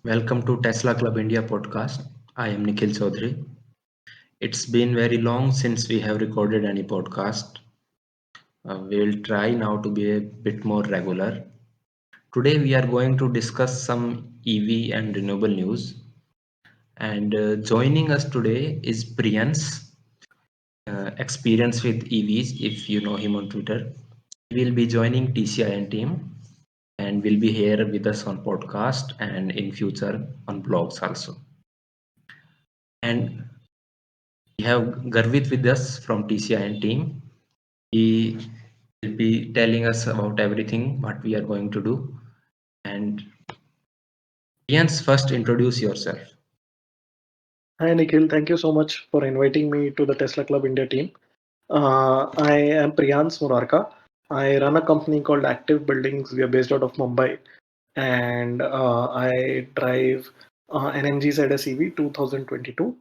Welcome to Tesla Club India podcast. I am Nikhil Chaudhary. It's been very long since we have recorded any podcast. We will try now to be a bit more regular. Today we are going to discuss some EV and renewable news. And joining us today is Priyans, experience with EVs, if you know him on Twitter. He will be joining TCIN team and will be here with us on podcast and in future on blogs also. And we have Garvit with us from TCIN team. He will be telling us about everything what we are going to do. And Jens, first introduce yourself. Hi Nikhil, thank you so much for inviting me to the Tesla Club India team. I am Priyans Murarka. I run a company called Active Buildings. We are based out of Mumbai, and I drive an MG ZS EV 2022.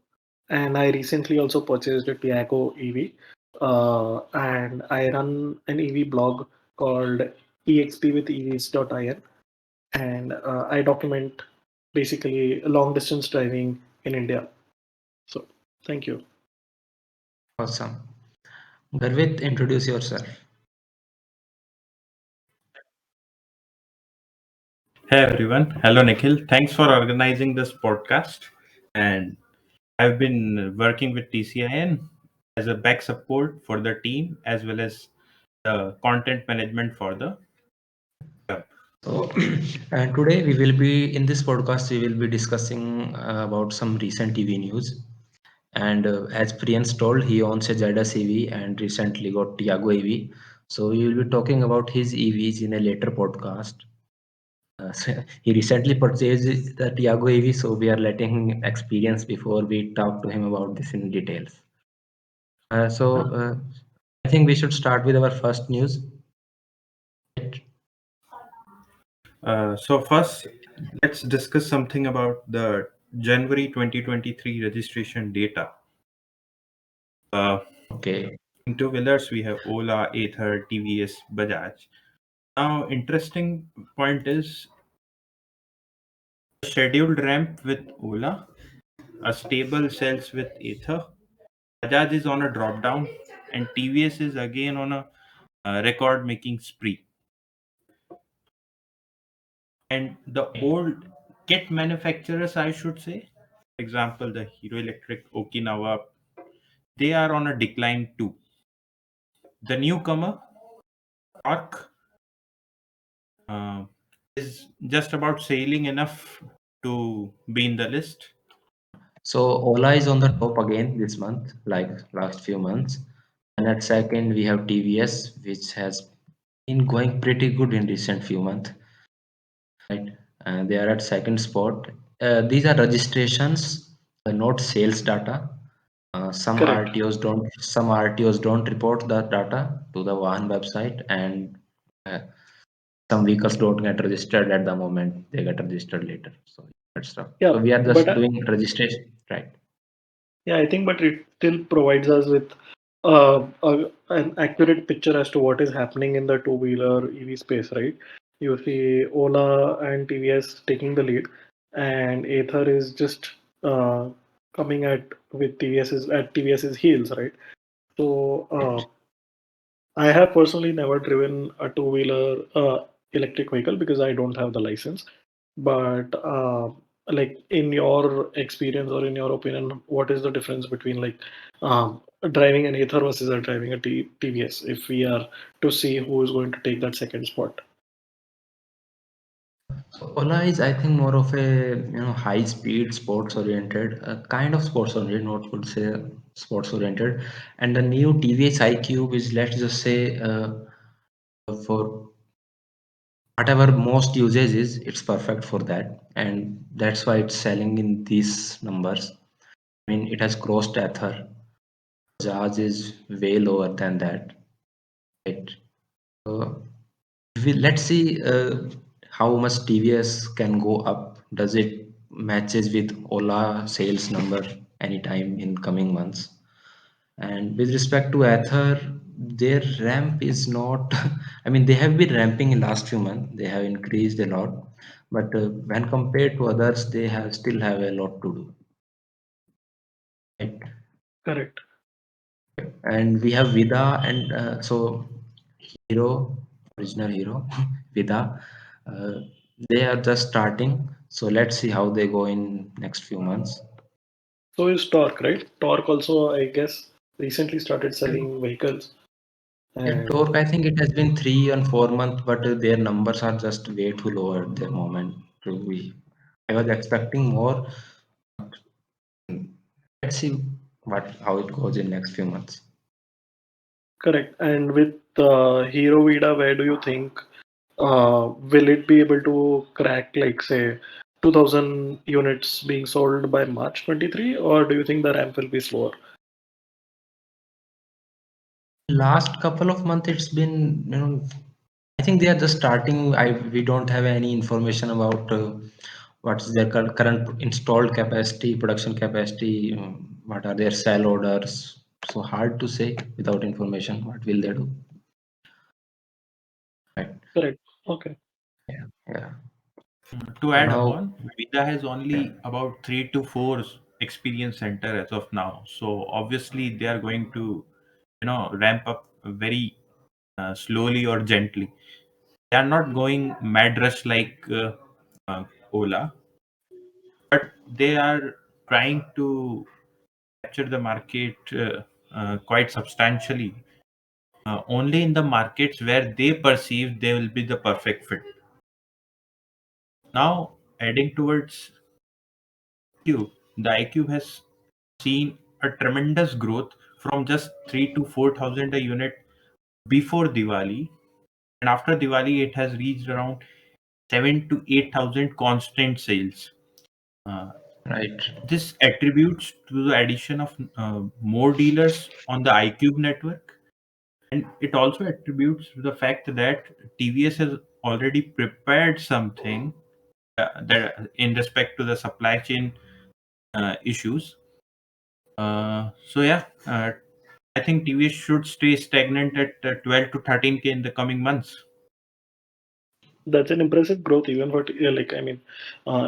And I recently also purchased a Tiago EV, and I run an EV blog called expwithevs.in, and I document basically long distance driving in India. So, thank you. Awesome. Garvit, introduce yourself. Hey everyone. Hello Nikhil. Thanks for organizing this podcast. And I've been working with TCIN as a back support for the team as well as the content management for the club. So, and today we will be in this podcast. We will be discussing about some recent EV news. And as Priyans told, he owns a ZS EV and recently got Tiago EV. So we will be talking about his EVs in a later podcast. So he recently purchased the Tiago EV, so we are letting him experience before we talk to him about this in details. So I think we should start with our first news. So first, let's discuss something about the January 2023 registration data. Okay. In two-wheelers, we have Ola, Ather, TVS, Bajaj. Now, interesting point is scheduled ramp with Ola, a stable sales with Ather. Bajaj is on a drop down, and TVS is again on a record making spree. And the old kit manufacturers, I should say, for example, the Hero Electric, Okinawa, they are on a decline too. The newcomer, Arc, uh, is just about sailing enough to be in the list. So Ola is on the top again this month, like last few months. And at second, we have TVS, which has been going pretty good in recent few months. Right? They are at second spot. These are registrations, not sales data. Correct. Some RTOs don't report that data to the Vahan website, and uh, some vehicles don't get registered at the moment. They get registered later. So that's stuff. Yeah, So we are but just doing registration, right? yeah, I think, but it still provides us with an accurate picture as to what is happening in the two-wheeler EV space, right? You see Ola and TVS taking the lead, and Ather is just coming at with TVS's heels, right? So I have personally never driven a two-wheeler electric vehicle because I don't have the license. But like in your experience or in your opinion, what is the difference between like driving an Ather versus driving a TVS if we are to see who is going to take that second spot? So Ola is, I think, more of a high speed sports oriented, kind of sports oriented, not would say sports oriented, and the new TVS iQ is, let's just say, for whatever most usage is, it's perfect for that, and that's why it's selling in these numbers. I mean, it has crossed Ether. Charge is way lower than that, right? So let's see how much TVS can go up. Does it matches with Ola sales number anytime in coming months? And with respect to Ather, their ramp is not. I mean, they have been ramping in last few months. They have increased a lot, but when compared to others, they have still have a lot to do. Right? Correct. And we have Vida and so Hero, original Hero, Vida. Uh, they are just starting, so let's see how they go in next few months. So is Torque, right? Torque also, I guess, recently started selling vehicles. Yeah, And Torque, I think it has been 3 and 4 months, but their numbers are just way too low at the moment. To be, I was expecting more. Let's see what how it goes in next few months. correct. And with Hero Vida, where do you think will it be able to crack, like, say, 2000 units being sold by March 23, or do you think the ramp will be slower? Last couple of months, it's been, I think they are just starting. We don't have any information about what's their current installed capacity, production capacity, what are their sell orders. So hard to say without information. What will they do? Right. Correct. Okay. Yeah. Yeah. To So add now, upon, Vida has yeah, only about 3 to 4 experience center as of now. So obviously they are going to, ramp up very slowly or gently. They are not going mad rush like Ola, but they are trying to capture the market quite substantially. Only in the markets where they perceive they will be the perfect fit. Now, adding towards IQ, the IQ has seen a tremendous growth from just 3 to 4,000 a unit before Diwali, and after Diwali, it has reached around 7 to 8,000 constant sales. Uh, right. this attributes to the addition of more dealers on the iCube network, and it also attributes to the fact that TVS has already prepared something that in respect to the supply chain issues. So yeah, I think TVS should stay stagnant at 12 to 13K in the coming months. That's an impressive growth, even for like, I mean,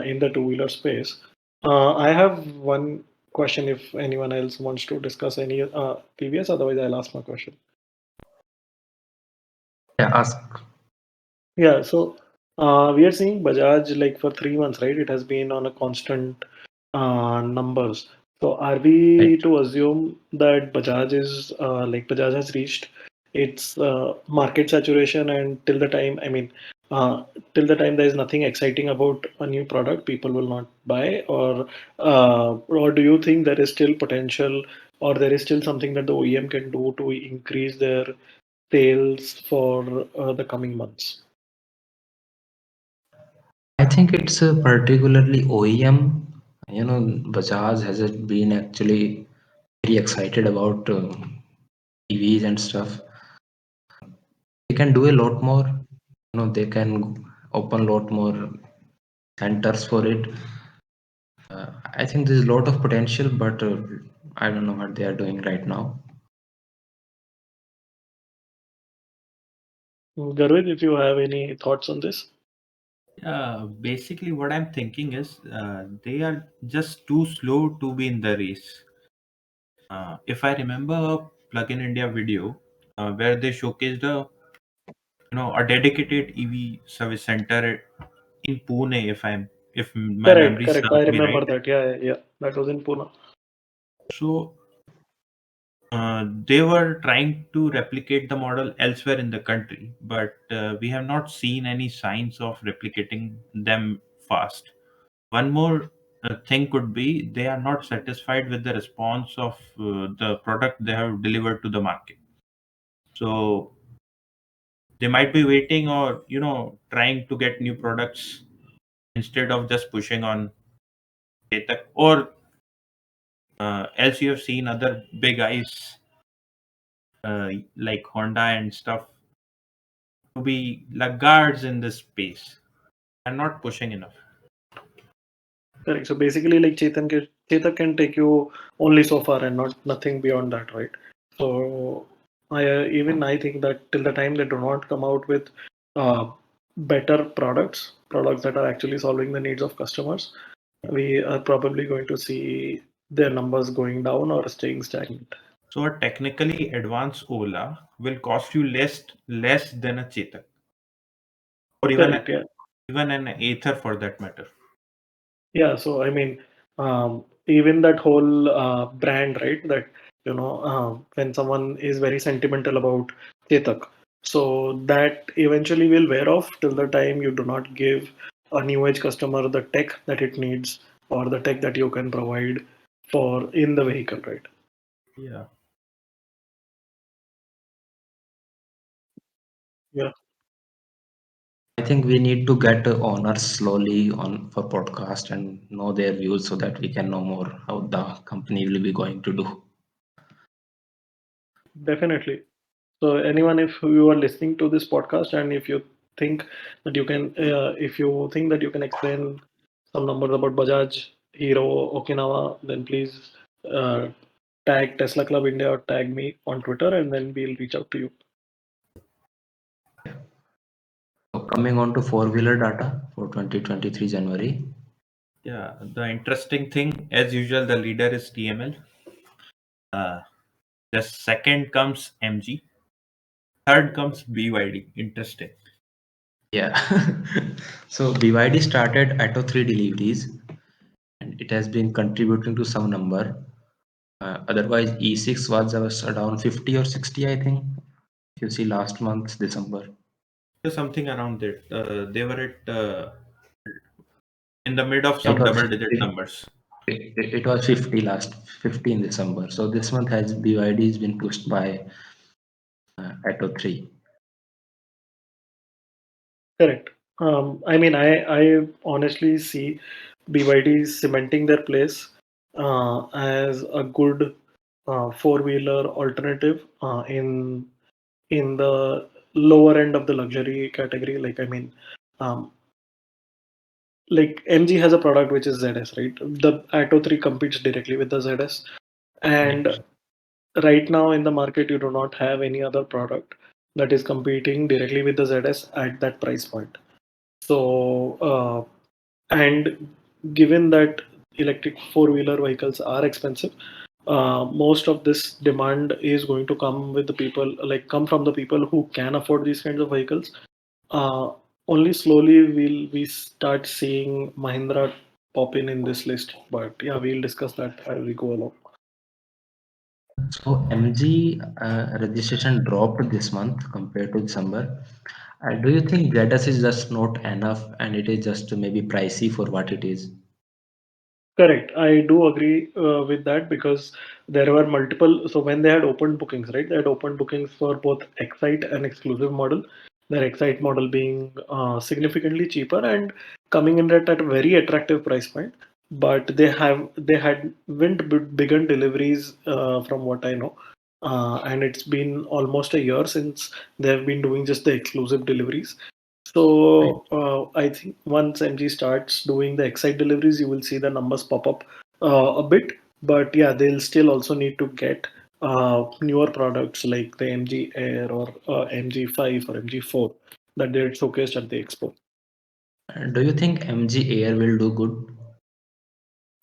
in the two-wheeler space. I have one question if anyone else wants to discuss any previous, otherwise I'll ask my question. Yeah, ask. Yeah, so we are seeing Bajaj like for 3 months, right? It has been on a constant numbers. So are we Right. to assume that Bajaj is like Bajaj has reached its market saturation, and till the time, I mean, till the time there is nothing exciting about a new product, people will not buy, or do you think there is still potential, or there is still something that the OEM can do to increase their sales for the coming months? I think it's particularly OEM. Bajaj has been actually very excited about EVs and stuff. They can do a lot more. They can open a lot more centers for it. I think there's a lot of potential, but I don't know what they are doing right now. Garvit, if you have any thoughts on this? Basically, what I'm thinking is they are just too slow to be in the race. If I remember a Plug-in India video where they showcased a dedicated EV service center in Pune, if my Correct, memory correct. serves I me right. remember that. Yeah, yeah, yeah. That was in Pune. So they were trying to replicate the model elsewhere in the country, but we have not seen any signs of replicating them fast. One more thing could be they are not satisfied with the response of the product they have delivered to the market. So they might be waiting or trying to get new products instead of just pushing on Chetak, or else you have seen other big eyes like Honda and stuff to be laggards in this space and not pushing enough. Correct. So basically, like Chetak can take you only so far and not nothing beyond that, right? So Even I think that till the time they do not come out with uh, better products that are actually solving the needs of customers, we are probably going to see their numbers going down or staying stagnant. So a technically advanced Ola will cost you less than a Chetak, or Correct. Yeah. even an Ather for that matter. Yeah. So I mean, even that whole brand, right? That when someone is very sentimental about Chetak, so that eventually will wear off till the time you do not give a new age customer the tech that it needs or the tech that you can provide for in the vehicle, right? Yeah. Yeah. I think we need to get owners slowly on for podcast and know their views so that we can know more how the company will be going to do. Definitely. So anyone, if you are listening to this podcast and if you think that you can, if you think that you can explain some numbers about Bajaj, Hero, Okinawa, then please uh, tag Tesla Club India or tag me on Twitter, and then we'll reach out to you. So coming on to four-wheeler data for 2023 January. Yeah. The interesting thing, as usual, the leader is TML. Uh, the second comes MG. Third comes BYD. Interesting. Yeah. So BYD started Atto 3 deliveries and it has been contributing to some number. Otherwise, E6 was around 50 or 60, I think. If you see last month, December. Something around that. They were at in the mid of It some was double digit numbers. it was 50 last 50 in December. So this month has BYD has been pushed by Atto 3. Correct. I mean, I honestly see BYD cementing their place as a good four-wheeler alternative in the lower end of the luxury category. Like, I mean, um, like MG has a product which is ZS, right? The Atto 3 competes directly with the ZS. And right now in the market, you do not have any other product that is competing directly with the ZS at that price point. So, and given that electric four-wheeler vehicles are expensive, most of this demand is going to come with the people, like come from the people who can afford these kinds of vehicles. Uh, Only slowly will we start seeing Mahindra pop in this list. But yeah, we'll discuss that as we go along. So MG registration dropped this month compared to December. Do you think ZS is just not enough and it is just maybe pricey for what it is? Correct. I do agree with that because there were multiple. So when they had opened bookings, right, they had opened bookings for both Excite and Exclusive model. Their Excite model being significantly cheaper and coming in at a very attractive price point. But they hadn't begun deliveries from what I know, and it's been almost a year since they have been doing just the exclusive deliveries. Right. So I think once MG starts doing the Excite deliveries, you will see the numbers pop up a bit. But yeah, they'll still also need to get newer products like the MG Air or MG5 or MG4 that they had showcased at the expo. Do you think MG Air will do good?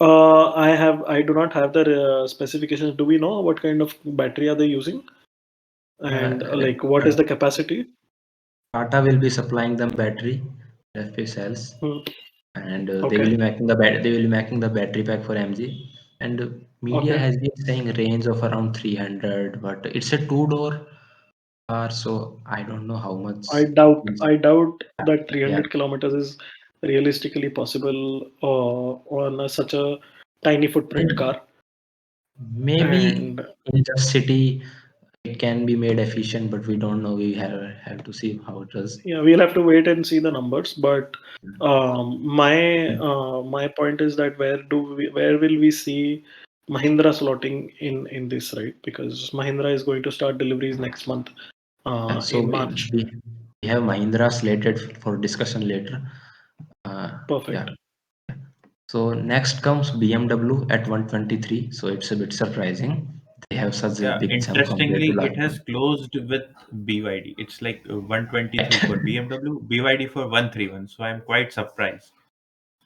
I do not have the specifications. Do we know what kind of battery are they using and like what Uh, is the capacity? Tata will be supplying them battery FP cells, Hmm. and they will Okay. be making they will be making the battery pack for MG. And media Okay. has been saying range of around 300, but it's a two-door car, so I don't know how much. is- I doubt that Yeah, 300 kilometers is realistically possible on such a tiny footprint car. maybe And in the city it can be made efficient, but we don't know. We have to see how it does. yeah, we'll have to wait and see the numbers. But my point is that where will we see Mahindra slotting in this, right? Because Mahindra is going to start deliveries next month So in March. we have Mahindra slated for discussion later. Yeah. Perfect. So next comes BMW at 123. So it's a bit surprising. they have such a Yeah, big jump compared to interestingly, last it has one. closed with BYD. It's like 123 for BMW, BYD for 131. So I'm quite surprised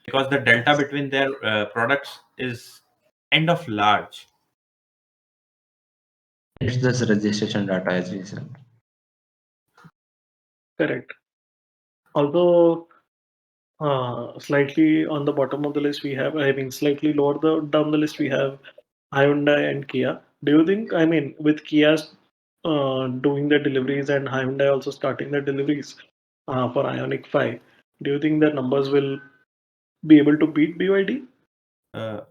because the delta between their products is kind of large. It's just registration data as we said. Correct. Although slightly on the bottom of the list, we have, I mean, slightly lower down the list, we have Hyundai and Kia. Do you think, I mean, with Kia's doing the deliveries and Hyundai also starting the deliveries for Ioniq 5, do you think the numbers will be able to beat BYD?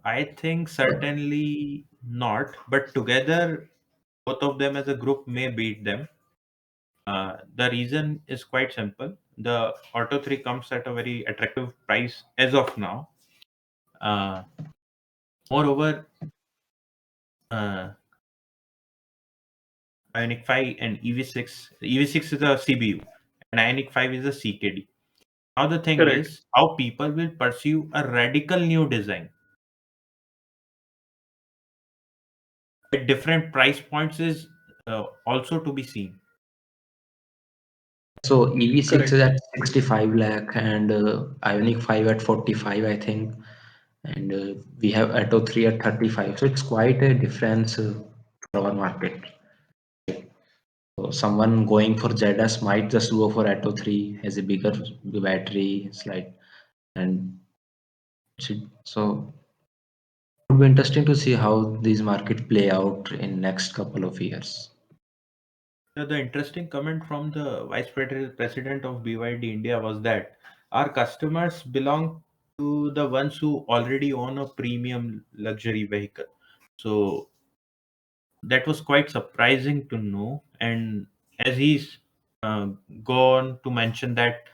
I think certainly not, but together, both of them as a group may beat them. The reason is quite simple. The Auto 3 comes at a very attractive price as of now. Uh, Moreover, uh, Ioniq 5 and EV6. EV6 is a CBU, and Ioniq 5 is a CKD. Now the thing Correct. is how people will pursue a radical new design at different price points is also to be seen. So EV6 is Correct. at 65 lakh and Ioniq 5 at 45, I think. And we have Atto 3 at 35. So it's quite a difference for our market. So someone going for ZS might just go for Atto 3, has a bigger battery, slide, and so it would be interesting to see how these market play out in next couple of years. The interesting comment from the president of BYD India was that our customers belong to the ones who already own a premium luxury vehicle. So that was quite surprising to know. And as he's uh, gone to mention that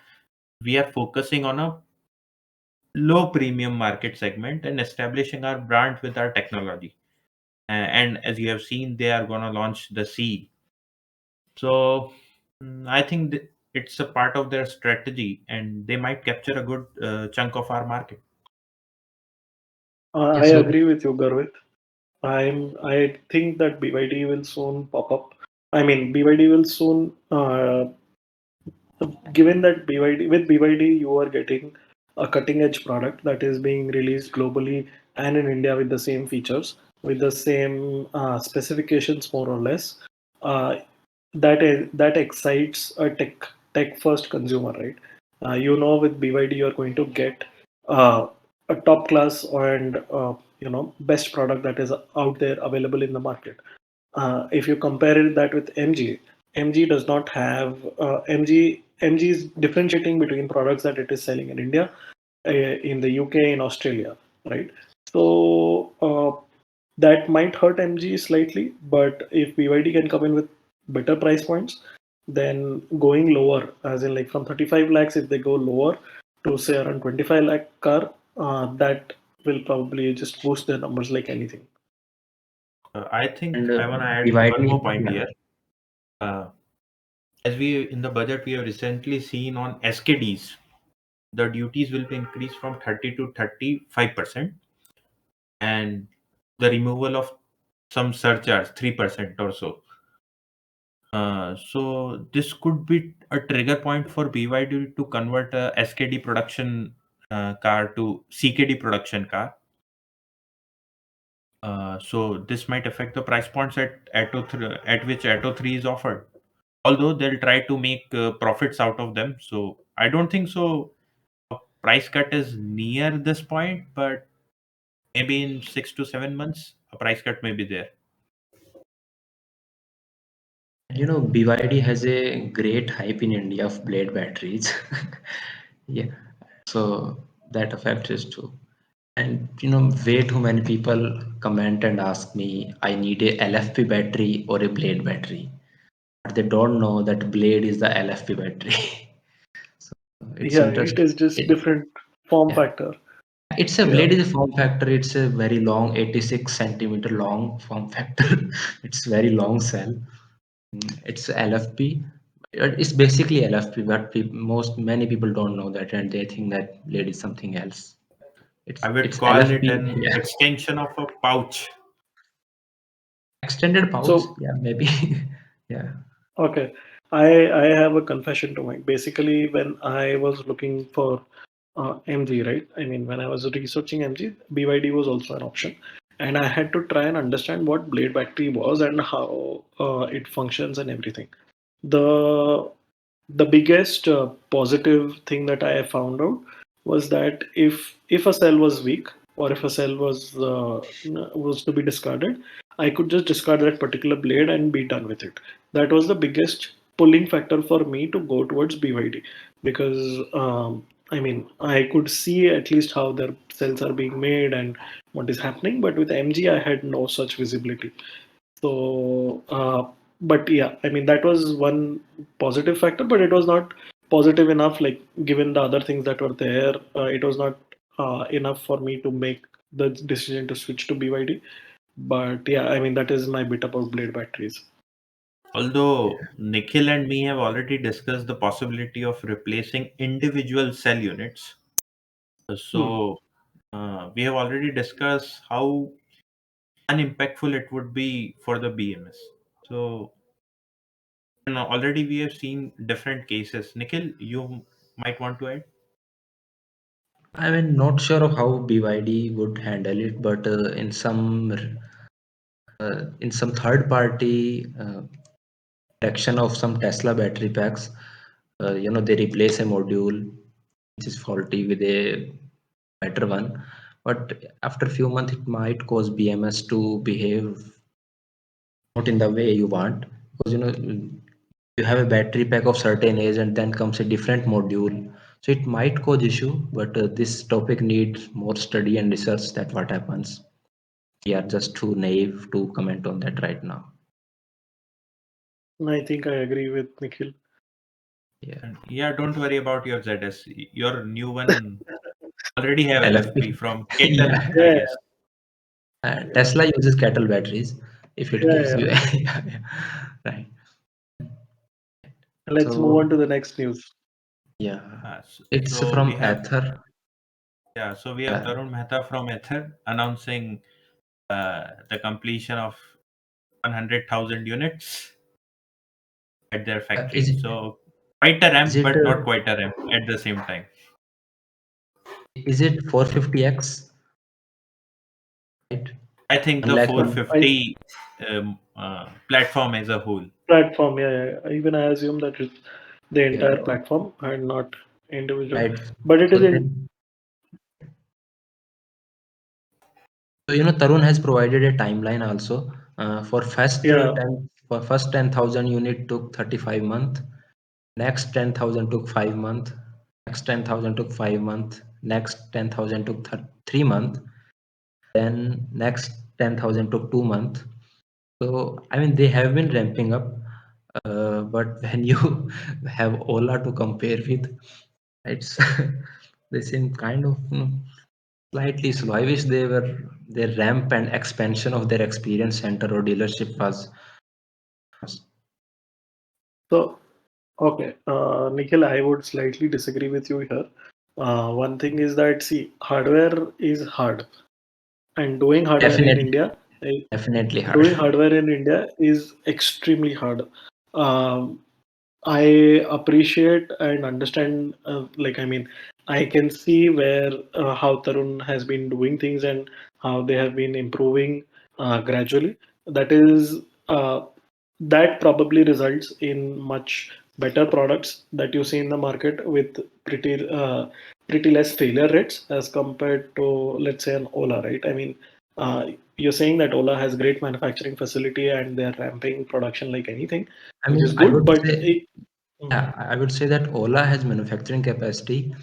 we are focusing on a low premium market segment and establishing our brand with our technology. And as you have seen, they are going to launch the C. So I think it's a part of their strategy, and they might capture a good chunk of our market. Yeah, I so agree with you, Garvit. I think that BYD will soon pop up. I mean, BYD will soon, given that BYD, with BYD, you are getting a cutting edge product that is being released globally and in India with the same features, with the same specifications, more or less. Uh, that excites a tech first consumer, right? With BYD, you're going to get uh, a top class and best product that is out there available in the market. If you compare that with MG, MG does not have MG is differentiating between products that it is selling in India, in the UK, in Australia, right? So that might hurt MG slightly, but if BYD can come in with better price points, then going lower, as in like from 35 lakhs, if they go lower to say around 25 lakh car, that will probably just boost their numbers like anything. I think and I want to add one more dividing, point yeah. here. Uh, as we in the budget, we have recently seen on SKDs, the duties will be increased from 30 to 35%, and the removal of some surcharge 3% or so. So this could be a trigger point for BYD to convert a SKD production car to CKD production car. So this might affect the price points at which Atto 3 is offered. Although they'll try to make profits out of them. So I don't think so. A price cut is near this point, but maybe in 6 to 7 months, a price cut may be there. BYD has a great hype in India of blade batteries. Yeah, so that affects us too. And way too many people comment and ask me, I need a LFP battery or a blade battery. But they don't know that blade is the LFP battery. So it's Yeah, it interesting. is just different form Yeah, factor. it's a Yeah, blade is a form factor. It's a very long, 86 centimeter long form factor. It's very long cell. It's LFP. It's basically LFP, but many people don't know that, and they think that blade is something else. I would It's call it LFP. an Yeah, extension of a pouch. Extended pouch, So yeah, maybe. Yeah. okay, I have a confession to make. Basically, when I was looking for MG, right? I mean, when I was researching MG, BYD was also an option, and I had to try and understand what blade battery was and how it functions and everything. The the biggest positive thing that I found out was that if a cell was weak or if a cell was to be discarded, I could just discard that particular blade and be done with it. That was the biggest pulling factor for me to go towards BYD because I mean I could see at least how their cells are being made and what is happening, but with MG I had no such visibility. So, but yeah, I mean, that was one positive factor, but it was not positive enough, like, given the other things that were there, it was not enough for me to make the decision to switch to BYD. But yeah, I mean, that is my bit about blade batteries. Although Nikhil and me have already discussed the possibility of replacing individual cell units, Hmm. so we have already discussed how unimpactful it would be for the BMS. So already we have seen different cases. Nikhil, you might want to add? I mean, not sure of how BYD would handle it, but in some third party section of some Tesla battery packs, they replace a module which is faulty with a better one. But after a few months, it might cause BMS to behave not in the way you want, because you have a battery pack of certain age and then comes a different module, so it might cause issue. But this topic needs more study and research. That what happens. We are just too naive to comment on that right now. And I think I agree with Nikhil. Yeah. And yeah, don't worry about your ZS. Your new one already have LFP LFP. from Kettle, Yeah. I Yeah, guess. yeah, Tesla uses cattle batteries if it yeah, gives yeah. you. Yeah, yeah. Right. Let's move on So to the next news. yeah, So, it's so we from have Ather. so we have Yeah. Tarun Mehta from Ether announcing the completion of 100,000 units at their Is factory. it So quite a is ramp, it but not quite a ramp at the same time. is it 450x, right? I think One the lakh one. I 450 platform as a whole. platform, yeah, yeah. Even I assume that it's the Yeah. entire platform and not individual, Right. but it is So in. then, Tarun has provided a timeline also. For first Yeah. 10,000 unit took 35 month. Next 10,000 took 5 month. Next 10,000 took 5 month. Next 10,000 took 3 month. Then next 10,000 took 2 month. So I mean they have been ramping up, but when you have Ola to compare with, it's they seem kind of slightly slow. I wish their ramp and expansion of their experience center or dealership was. So, okay, Nikhil, I would slightly disagree with you here. One thing is that, see, hardware is hard, and Definitely, definitely hard. doing hardware in India is extremely hard. Um, I appreciate and understand, like, I mean, I can see where how Tarun has been doing things and how they have been improving gradually. That is, that probably results in much better products that you see in the market with pretty less failure rates as compared to, let's say, an Ola, right? I mean, you're saying that Ola has great manufacturing facility and they're ramping production like anything, I which mean, is good, but yeah, I would say that Ola has manufacturing capacity,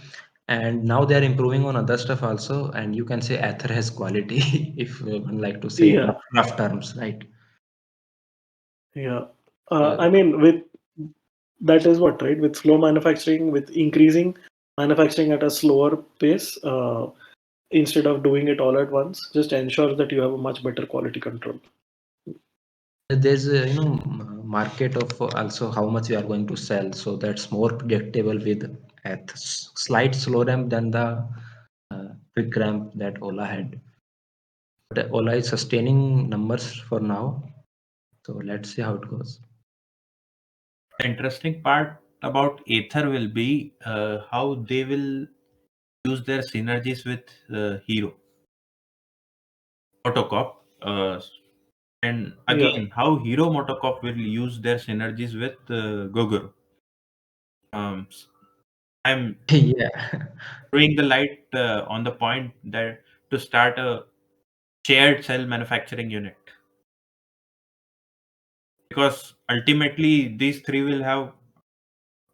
and now they are improving on other stuff also. And you can say Ather has quality, if one like to say in yeah, rough terms, right? yeah. Uh, I mean, with that is what, right? With slow manufacturing, with increasing manufacturing at a slower pace, instead of doing it all at once, just ensure that you have a much better quality control. there's a market of also how much you are going to sell, so that's more predictable with at slight slow ramp than the quick ramp that Ola had. But Ola is sustaining numbers for now. So let's see how it goes. The interesting part about Ather will be how they will use their synergies with Hero Motocop, and Yeah. again how Hero Motocop will use their synergies with Gogoro. Um, I'm Yeah. throwing the light on the point that to start a shared cell manufacturing unit, because ultimately these three will have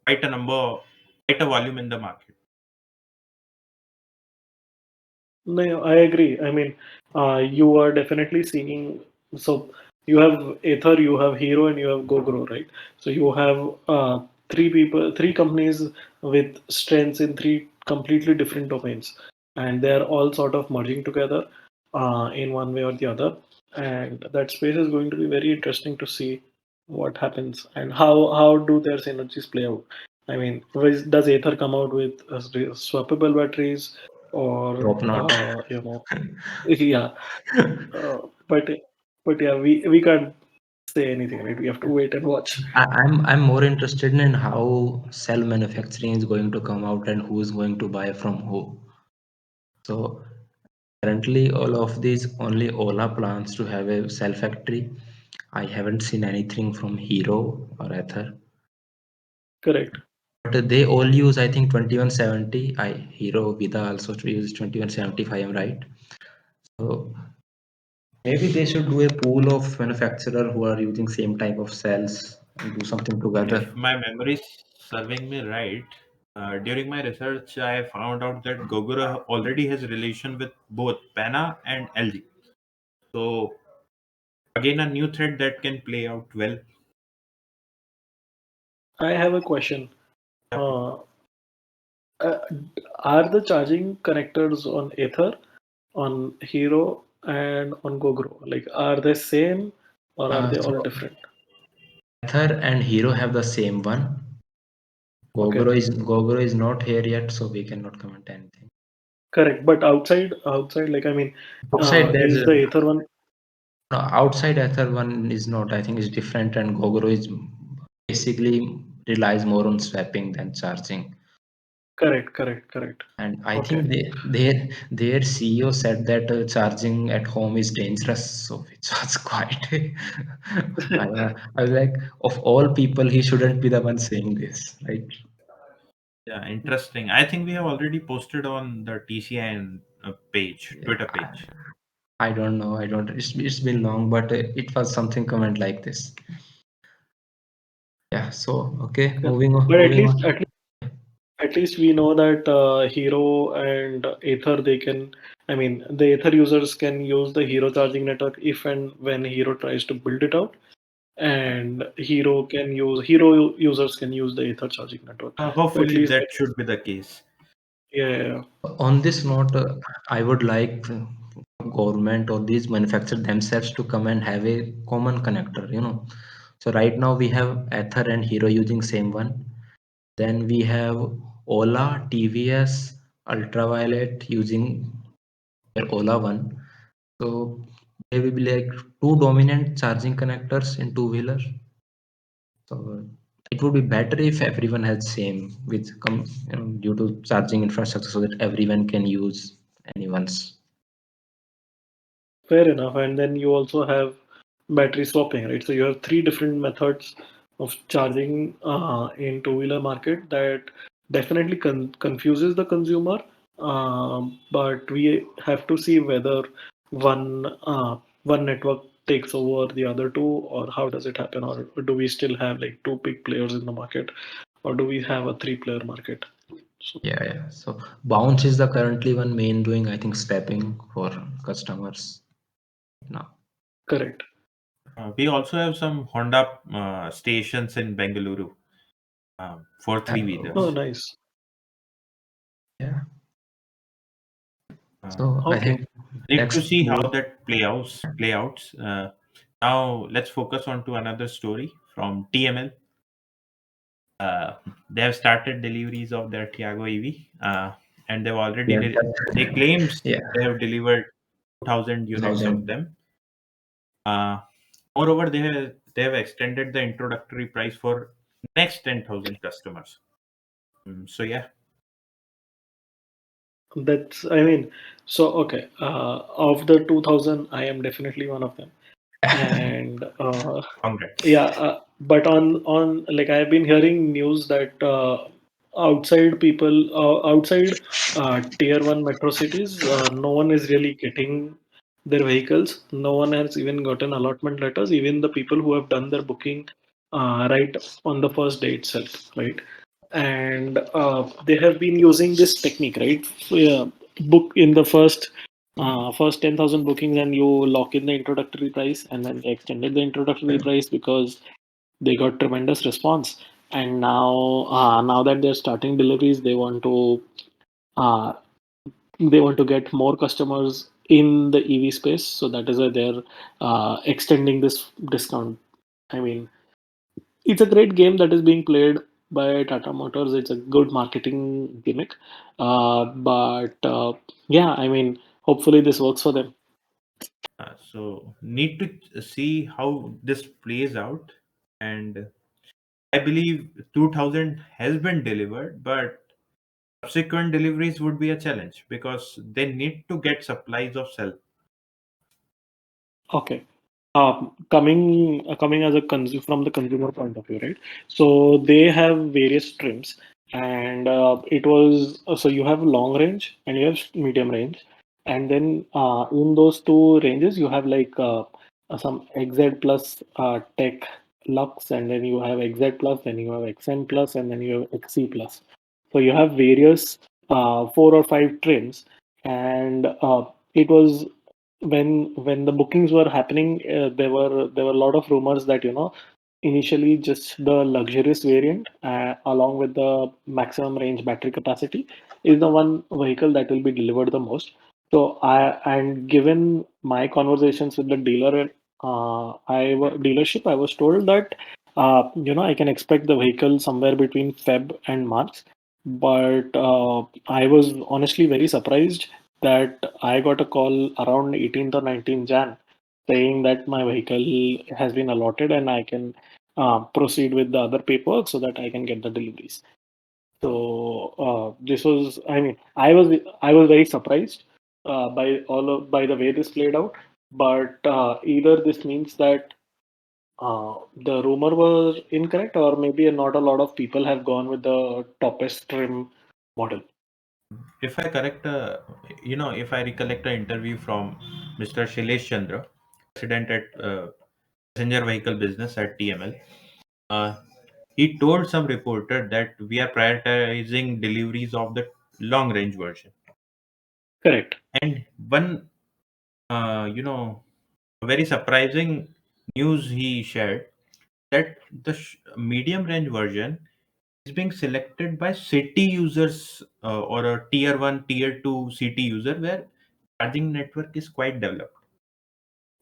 quite a number, quite a volume in the market. No, I agree. I mean, you are definitely seeing. So you have Ather, you have Hero, and you have GoGrow, right? So you have three companies with strengths in three completely different domains, and they are all sort of merging together in one way or the other. And that space is going to be very interesting to see what happens and how do their synergies play out. I mean, does Ather come out with swappable batteries? Or Hope not. yeah, uh, but but yeah, we can't say anything, right? We have to wait and watch. I'm more interested in how cell manufacturing is going to come out and who is going to buy from who. So currently, all of these only Ola plans to have a cell factory. I haven't seen anything from Hero or Ather, Correct. but they all use I think 2170. I Hero Vida also use 2170 if I am right. So maybe they should do a pool of manufacturer who are using same type of cells and do something If together. my memory is serving me right, during my research, I found out that Gogoro already has relation with both Pana and LG. So again, a new thread that can play out well. I have a question. Yeah. Uh, uh, are the charging connectors on Ather, on Hero, and on GoGro, like, are they same or are they all So different? Ather and Hero have the same one. Okay, Gogoro is not here yet, so we cannot comment anything. correct. But outside, like, I mean, Outside there's is the Ather one no, outside Ether one is not. I think is different, and Gogoro is basically relies more on swapping than charging. correct? Correct, correct. And I Okay. think their CEO said that charging at home is dangerous, so which was quite. I was like, of all people, he shouldn't be the one saying this, right? Yeah, interesting. I think we have already posted on the TCIN page, Yeah, Twitter page. I don't know. I don't. It's been long, but it was something comment like this. Yeah. So okay, Correct. moving on. But Moving on. at least we know that Hero and Ather, they can, I mean, the Ather users can use the Hero charging network if and when Hero tries to build it out, and Hero users can use the Ather charging network. So at Hopefully, least, that should be the case. yeah, yeah, yeah. On this note, I would like government or these manufacturers themselves to come and have a common connector, So right now we have Ather and Hero using same one. Then we have Ola, TVS, Ultraviolet using their Ola one. So there will be like two dominant charging connectors in two-wheeler. So it would be better if everyone has same with due to charging infrastructure so that everyone can use anyone's. Fair enough. And then you also have battery swapping, right? So you have three different methods of charging in two-wheeler market that definitely confuses the consumer. But we have to see whether one network takes over the other two, or how does it happen, or do we still have like two big players in the market, or do we have a three-player market? So, Yeah, yeah. So Bounce is the currently one main doing, I think, stepping for customers now. correct. We also have some Honda stations in Bengaluru for three Oh, wheelers. nice. Yeah. Uh, So I Okay. think Need to next see how move. that playouts. Now let's focus on to another story from TML. They have started deliveries of their Tiago EV, and they've already Yeah, they claims yeah, they have delivered 2,000 units of 2000. them. Uh, Moreover, they have extended the introductory price for next 10,000 customers. So yeah, That's, I mean, so okay. Of the 2000, I am definitely one of them. And congrats. yeah, but on like I've been hearing news that outside people, outside tier one metro cities, no one is really getting their vehicles. No one has even gotten allotment letters. Even the people who have done their booking right on the first day itself, right? And they have been using this technique, right? Yeah, book in the first 10,000 bookings and you lock in the introductory price, and then they extended the introductory price because they got tremendous response. And now that they're starting deliveries, uh, they want to get more customers in the EV space. So that is why they're extending this discount. I mean, it's a great game that is being played by Tata Motors. It's a good marketing gimmick. But yeah, I mean, hopefully this works for them. So need to see how this plays out, and I believe 2000 has been delivered, but subsequent deliveries would be a challenge because they need to get supplies of cell. Okay. Coming as a from the consumer point of view, right? So they have various trims, and it was so you have long range and you have medium range, and then in those two ranges you have like some XZ plus Tech Lux, and then you have XZ plus, then you have XN plus, and then you have XC plus. So you have various four or five trims, and it was when the bookings were happening, there were a lot of rumors that initially just the luxurious variant along with the maximum range battery capacity is the one vehicle that will be delivered the most. So and given my conversations with the dealership, I was told that I can expect the vehicle somewhere between Feb and March. But I was honestly very surprised that I got a call around 18th or 19th Jan saying that my vehicle has been allotted and I can proceed with the other paperwork so that I can get the deliveries. So this was, I mean, I was very surprised by the way this played out. But either this means that the rumor was incorrect, or maybe not a lot of people have gone with the toppest trim model. If I correct, if I recollect an interview from Mr. Shilesh Chandra, president at passenger vehicle business at TML, uh, he told some reporter that we are prioritizing deliveries of the long range version. Correct. And one, very surprising news he shared that the medium range version is being selected by city users or a tier 1 tier 2 city user where charging network is quite developed,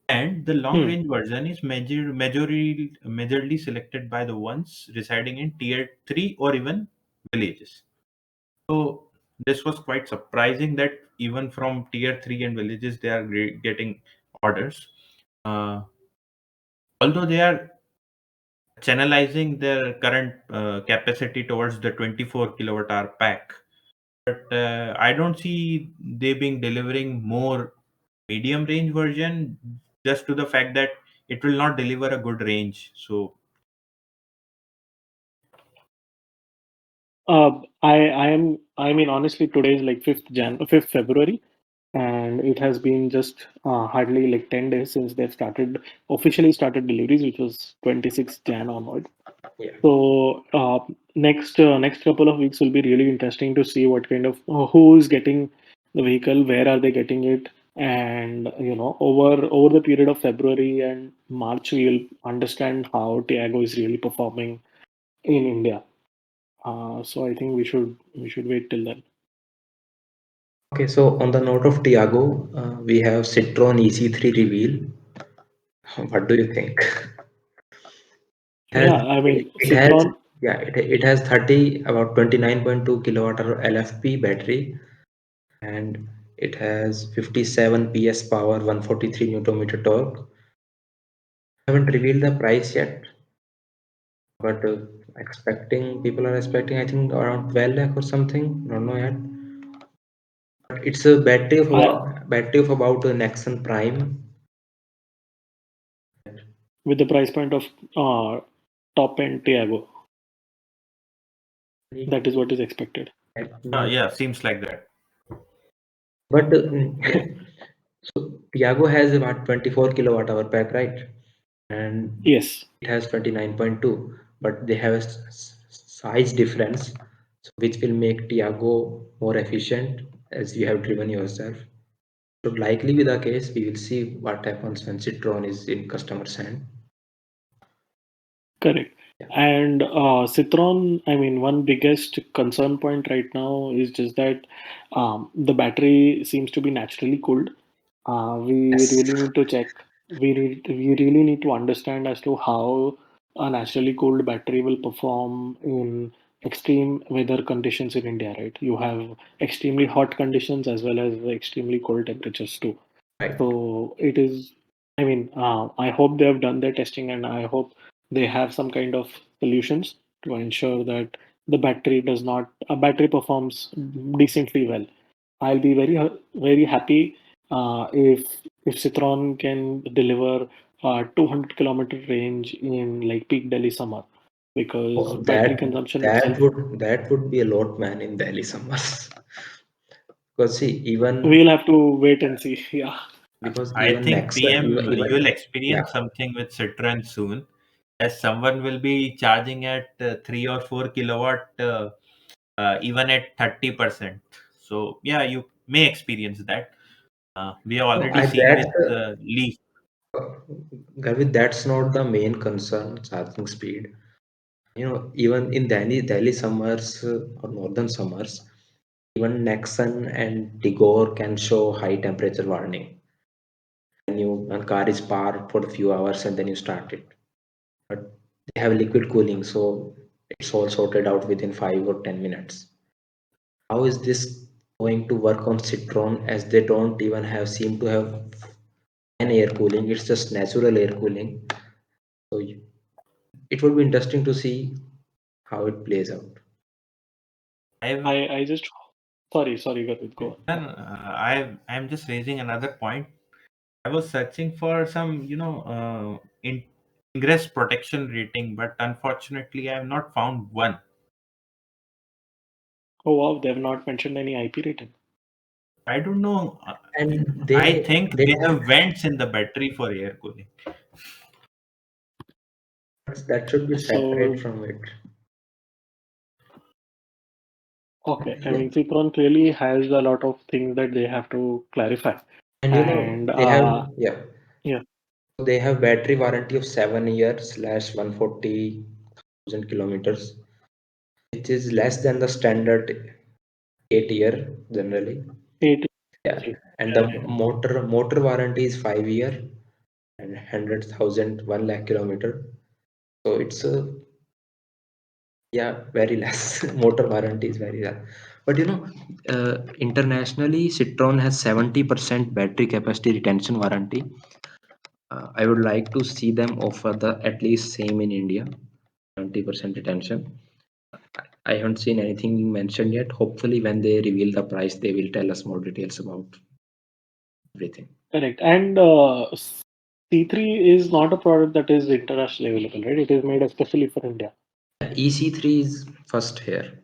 and the long Hmm. range version is majorly selected by the ones residing in tier 3 or even villages. So this was quite surprising that even from tier 3 and villages they are getting orders, uh, although they are channelizing their current capacity towards the 24 kilowatt hour pack. But I don't see they being delivering more medium range version just to the fact that it will not deliver a good range. So I mean, honestly, today is like 5th February, and it has been just hardly like 10 days since they've officially started deliveries, which was 26th Jan onward. Yeah. So next couple of weeks will be really interesting to see what kind of who is getting the vehicle, where are they getting it, and over the period of February and March, we'll understand how Tiago is really performing in India. So I think we should wait till then. Okay, so on the note of Tiago, we have Citroen EC3 reveal. What do you think? Has Yeah, I mean it has Citroen. yeah it has 30 about 29.2 kilowatt hour LFP battery, and it has 57 PS power, 143 Newton meter torque, Haven't revealed the price yet, but expecting people are expecting I think around 12 lakh or something. Don't know yet. But it's a I battery of about a Nexon Prime. with the price point of top end Tiago. That is what is expected. Let me, Yeah, seems like that. but Yeah. so Tiago has about 24 kilowatt hour pack, right? And Yes. it has 29.2, but they have a size difference, so which will make Tiago more efficient as you have driven yourself. Should likely be the case. We will see what happens when Citroen is in customer's hand. Correct. Yeah, And Citroen, I mean, one biggest concern point right now is just that the battery seems to be naturally cooled. We yes, really need to check. We really need to understand as to how a naturally cooled battery will perform in extreme weather conditions in India, right? You have extremely hot conditions as well as extremely cold temperatures too. right. So it is, I mean, I hope they have done their testing and I hope they have some kind of solutions to ensure that the battery does not, a battery performs decently well. I'll be very happy if Citroen can deliver 200-kilometer range in like peak Delhi summer because Oh, battery consumption itself. that would be a lot, man, in Delhi summers. Because see, even We'll have to wait and see. Yeah. because I even think next PM, you'll even yeah. experience something with Citroen soon, as someone will be charging at 3 or 4 kilowatt, even at 30%. So yeah, you may experience that. We have No, already I seen that with Leaf. Garvit, that's not the main concern, charging speed. Even in Delhi summers or northern summers, even Nexon and Tigor can show high temperature warning. When car is parked for a few hours and then you start it. But they have liquid cooling, so it's all sorted out within 5 or 10 minutes. How is this going to work on Citroen as they don't even have seem to have an air cooling? It's just natural air cooling. So it would be interesting to see how it plays out. I've I just, sorry, Garvit, go on. done. I'm just raising another point. I was searching for some, ingress protection rating, but unfortunately, I have not found one. Oh wow, they have not mentioned any IP rating. I don't know. And I they think they they don't have vents in the battery for air cooling. that should be separate So, from it. okay, I Yeah. mean, Citroen clearly has a lot of things that they have to clarify. And And they have yeah. yeah, They have battery warranty of 7 years slash 140,000 kilometers, which is less than the standard 8 year generally. it, Yeah. And yeah, the yeah. motor warranty is 5 year and 100,000 1 lakh kilometer. So it's a yeah, very less. Motor warranty is very less. But internationally, Citroen has 70% battery capacity retention warranty. I would like to see them offer the at least same in India, 70% retention. I haven't seen anything mentioned yet. Hopefully, when they reveal the price, they will tell us more details about everything. Correct. And C3 is not a product that is internationally available, right? It is made especially for India. EC3 is first here.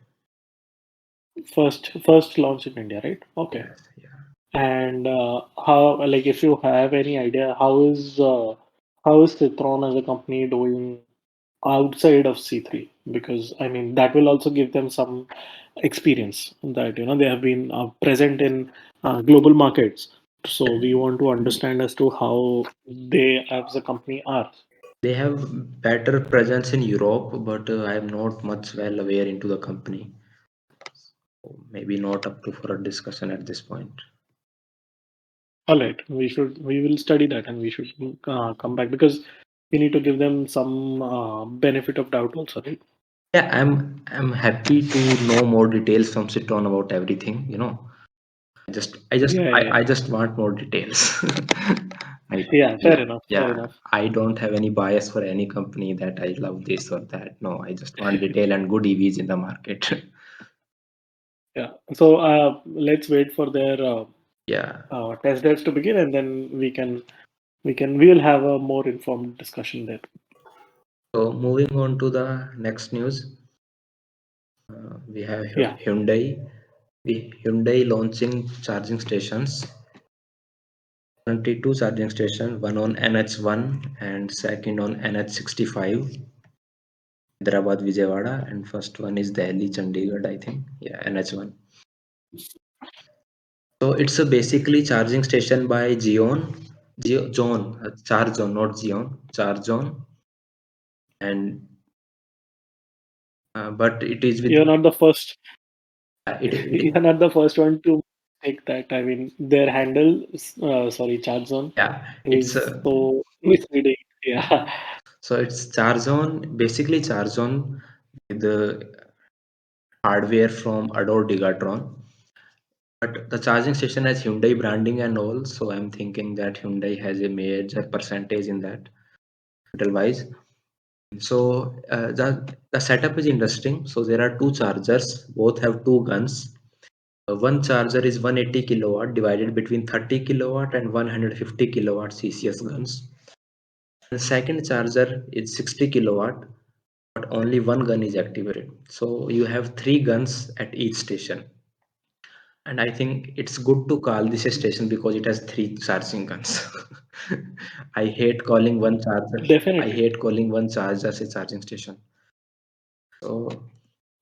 First launch in India, right? Okay. Yes, yeah. And how, like, if you have any idea, how is Citroen as a company doing outside of C3? Because I mean, that will also give them some experience that they have been present in global markets. So we want to understand as to how they as a company are. They have better presence in Europe, but I am not much well aware into the company. Maybe not up to for a discussion at this point. All right, we will study that and we should come back because we need to give them some benefit of doubt also, right? Yeah, I'm happy to know more details from Citron about everything. I just Yeah, yeah, yeah. I just want more details. Yeah, fair enough. Fair Yeah, enough. I don't have any bias for any company that I love this or that. No, I just want retail and good EVs in the market. Yeah. So let's wait for their Yeah. test drives to begin, and then we'll have a more informed discussion there. So moving on to the next news, we have Yeah. Hyundai. Hyundai launching charging stations. 22 charging stations, one on NH1 and second on NH65, Hyderabad, Vijayawada, and first one is Delhi, Chandigarh, I think. Yeah, NH1. So it's a basically charging station by Zone, ChargeZone, not Zion, ChargeZone, and but it is with You're not the first. it You're not the first one to take that. I mean, their handle, sorry, ChargeZone yeah it's is so misleading. Yeah. so it's ChargeZone, basically ChargeZone with the hardware from Adore Gigatron. But the charging station has Hyundai branding and all, so I'm thinking that Hyundai has a major percentage in that, total wise. So the setup is interesting. So there are two chargers, both have two guns. One charger is 180 kilowatt divided between 30 kilowatt and 150 kilowatt CCS guns. The second charger is 60 kilowatt, but only one gun is activated. So you have three guns at each station. And I think it's good to call this a station because it has three charging guns. I hate calling one charger. I Definitely. hate calling one charger as a charging station. So,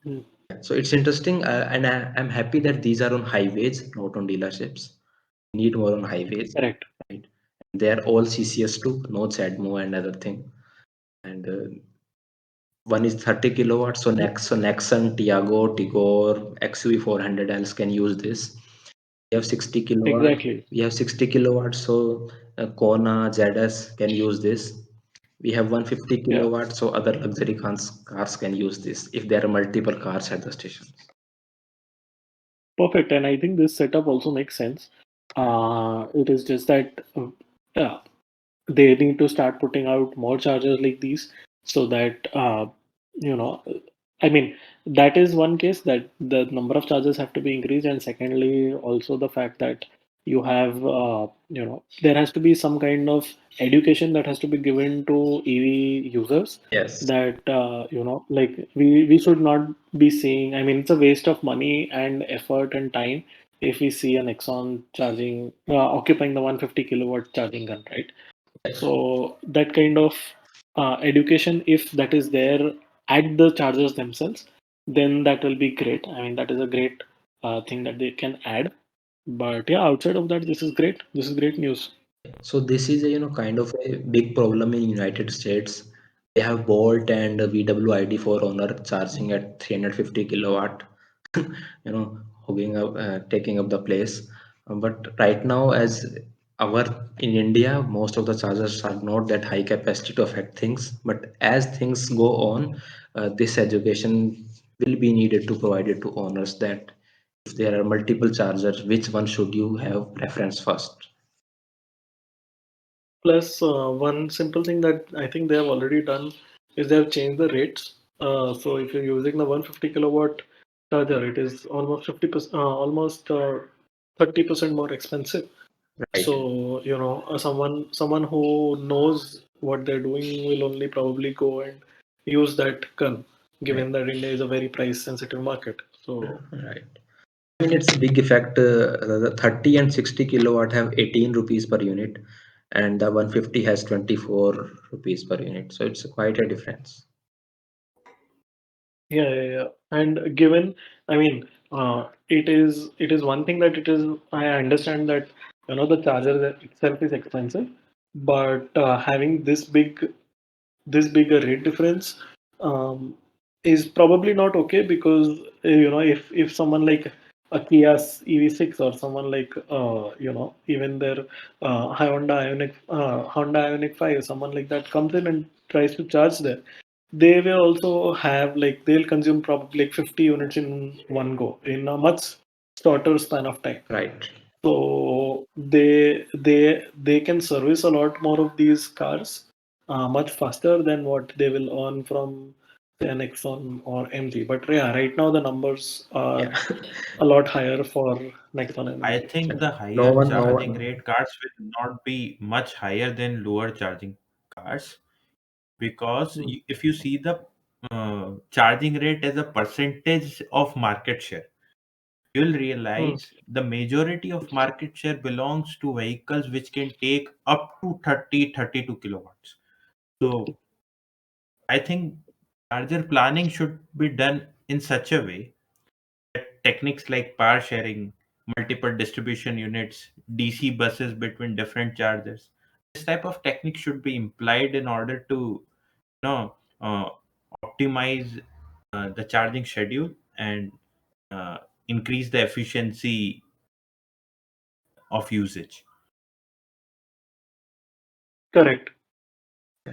Mm, so it's interesting, and I'm happy that these are on highways, not on dealerships. We need more on highways, correct. right? They are all CCS too, no CHAdeMO and other thing. And one is 30 kilowatts, so Nexon, Tiago, Tigor, XUV400Ls can use this. We have 60 kilowatt. Exactly. We have 60 kilowatts, so Kona, ZS can use this. We have 150 Yeah. kilowatts, so other luxury cars can use this if there are multiple cars at the station. Perfect. And I think this setup also makes sense. It is just that yeah, they need to start putting out more chargers like these so that you know I mean that is one case that the number of chargers have to be increased, and secondly also the fact that you have there has to be some kind of education that has to be given to EV users, Yes, that like we should not be seeing, I mean, it's a waste of money and effort and time if we see an Exxon charging occupying the 150 kilowatt charging gun, right? So that kind of education, if that is there at the chargers themselves, then that will be great. I mean, that is a great thing that they can add. But yeah, outside of that, this is great. This is great news. so this is a kind of a big problem in United States. They have Bolt and VWID for owner charging at 350 kilowatt, hogging up, taking up the place. But right now, as our in India, most of the chargers are not that high capacity to affect things. But as things go on, this education will be needed to provide it to owners that if there are multiple chargers, which one should you have preference first? Plus, one simple thing that I think they have already done is they have changed the rates. So if you're using the 150 kilowatt charger, it is almost 50%, almost 30% more expensive. Right. So, someone who knows what they're doing will only probably go and use that gun, Right. given that India is a very price sensitive market. So, Right. I mean, it's a big effect. The 30 and 60 kilowatt have 18 rupees per unit, and the 150 has 24 rupees per unit. So it's quite a difference. yeah. And given, I mean, it is one thing that it is. I understand that the charger that itself is expensive, but having this big a rate difference um, is probably not okay, because if someone like a Kia EV6 or someone like even their Honda Ioniq 5, someone like that comes in and tries to charge there, they will also have, like, they'll consume probably like 50 units in one go in a much shorter span of time. Right. So they can service a lot more of these cars much faster than what they will earn from say an Nexon or MG. But yeah, right now the numbers are Yeah. a lot higher for Nexon and I MG. think the No higher one, no charging one. rate cars will not be much higher than lower charging cars, because Hmm. if you see the charging rate as a percentage of market share, you'll Hmm. realize the majority of market share belongs to vehicles which can take up to 32 kilowatts. So I think larger planning should be done in such a way that techniques like power sharing, multiple distribution units, DC buses between different chargers, this type of technique should be implied in order to know optimize the charging schedule and uh, increase the efficiency of usage. Correct.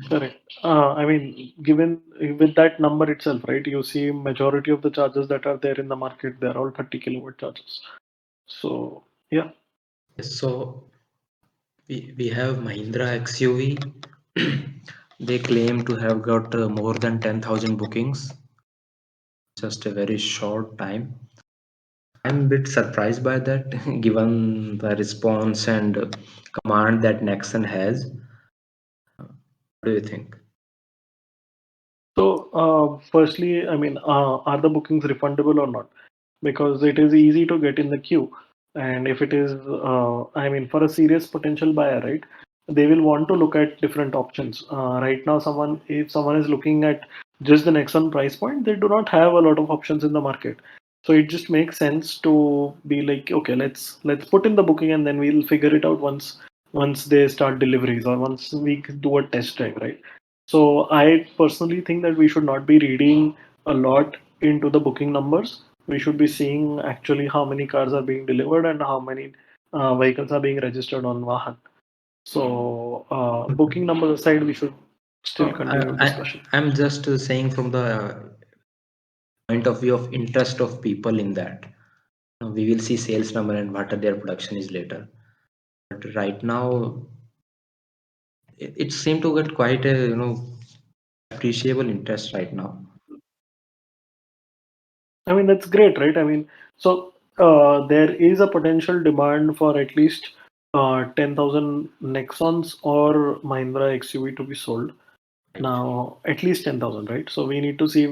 Correct. I mean, given with that number itself, right? You see, majority of the chargers that are there in the market, they're all 30 kilowatt chargers. So yeah. So we have Mahindra XUV. They claim to have got more than 10,000 bookings, just a very short time. I'm a bit surprised by that, given the response and command that Nexon has. What do you think? So, firstly, I mean, are the bookings refundable or not? Because it is easy to get in the queue, and if it is, I mean, for a serious potential buyer, right, they will want to look at different options. Right now, if someone is looking at just the next one price point, they do not have a lot of options in the market. So it just makes sense to be like, okay, let's put in the booking, and then we'll figure it out once they start deliveries or once we do a test drive, right? So I personally think that we should not be reading a lot into the booking numbers. We should be seeing actually how many cars are being delivered and how many vehicles are being registered on Vahan. So booking numbers aside, we should still No, continue discussion. I'm just saying from the point of view of interest of people in that. We will see sales number and what their production is later. But right now, it seemed to get quite a appreciable interest right now. I mean, that's great, right? I mean, so there is a potential demand for at least 10,000 Nexons or Mahindra XUV to be sold. Right. Now, at least 10,000, right? So we need to see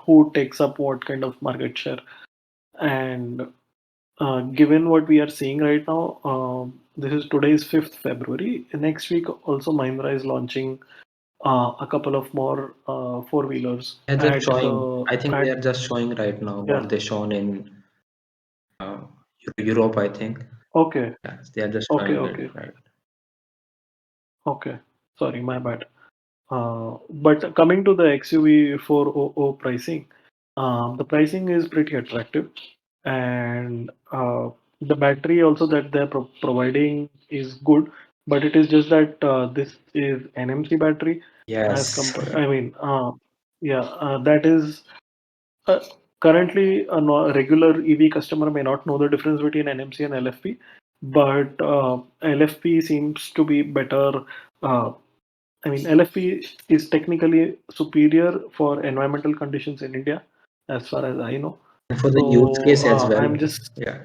who takes up what kind of market share. And given what we are seeing right now, this is today's 5th February. Next week, also Mahindra is launching a couple of more four-wheelers They're just at showing. the I think they at are just showing right now yeah. what they shown in uh, Europe. I think. Okay, Yes, they are just okay, showing it okay, right. okay. Sorry, my bad. But coming to the XUV4OO pricing, the pricing is pretty attractive, and the battery also that they're providing is good. But it is just that this is NMC battery as Yes. compared. I mean, yeah, that is uh, currently a regular EV customer may not know the difference between NMC and LFP, but LFP seems to be better. Uh, I mean, LFP is technically superior for environmental conditions in India, as far as I know. And for the use So case as well. I'm just Yeah.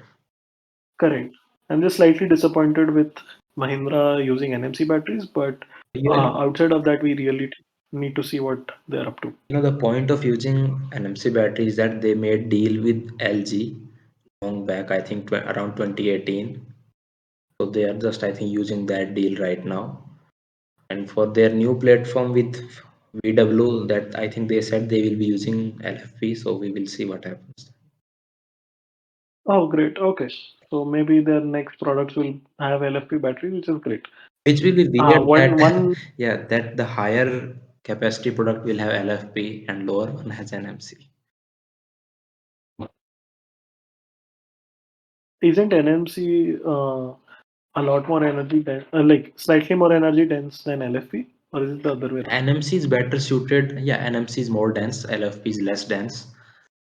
correct. I'm just slightly disappointed with Mahindra using NMC batteries, but Even outside of that, we really need to see what they're up to. the point of using an MC battery is that they made deal with LG long back. I think around 2018. So they are just I think using that deal right now. And for their new platform with VW, that I think they said they will be using LFP. So we will see what happens. Oh, great. Okay. So maybe their next products will have LFP battery, which is great. Which will be weird One that one yeah that the higher capacity product will have LFP and lower one has NMC. isn't NMC a lot more energy dense, like slightly more energy dense than LFP, or is it the other way around? NMC is better suited. Yeah, NMC is more dense. LFP is less dense.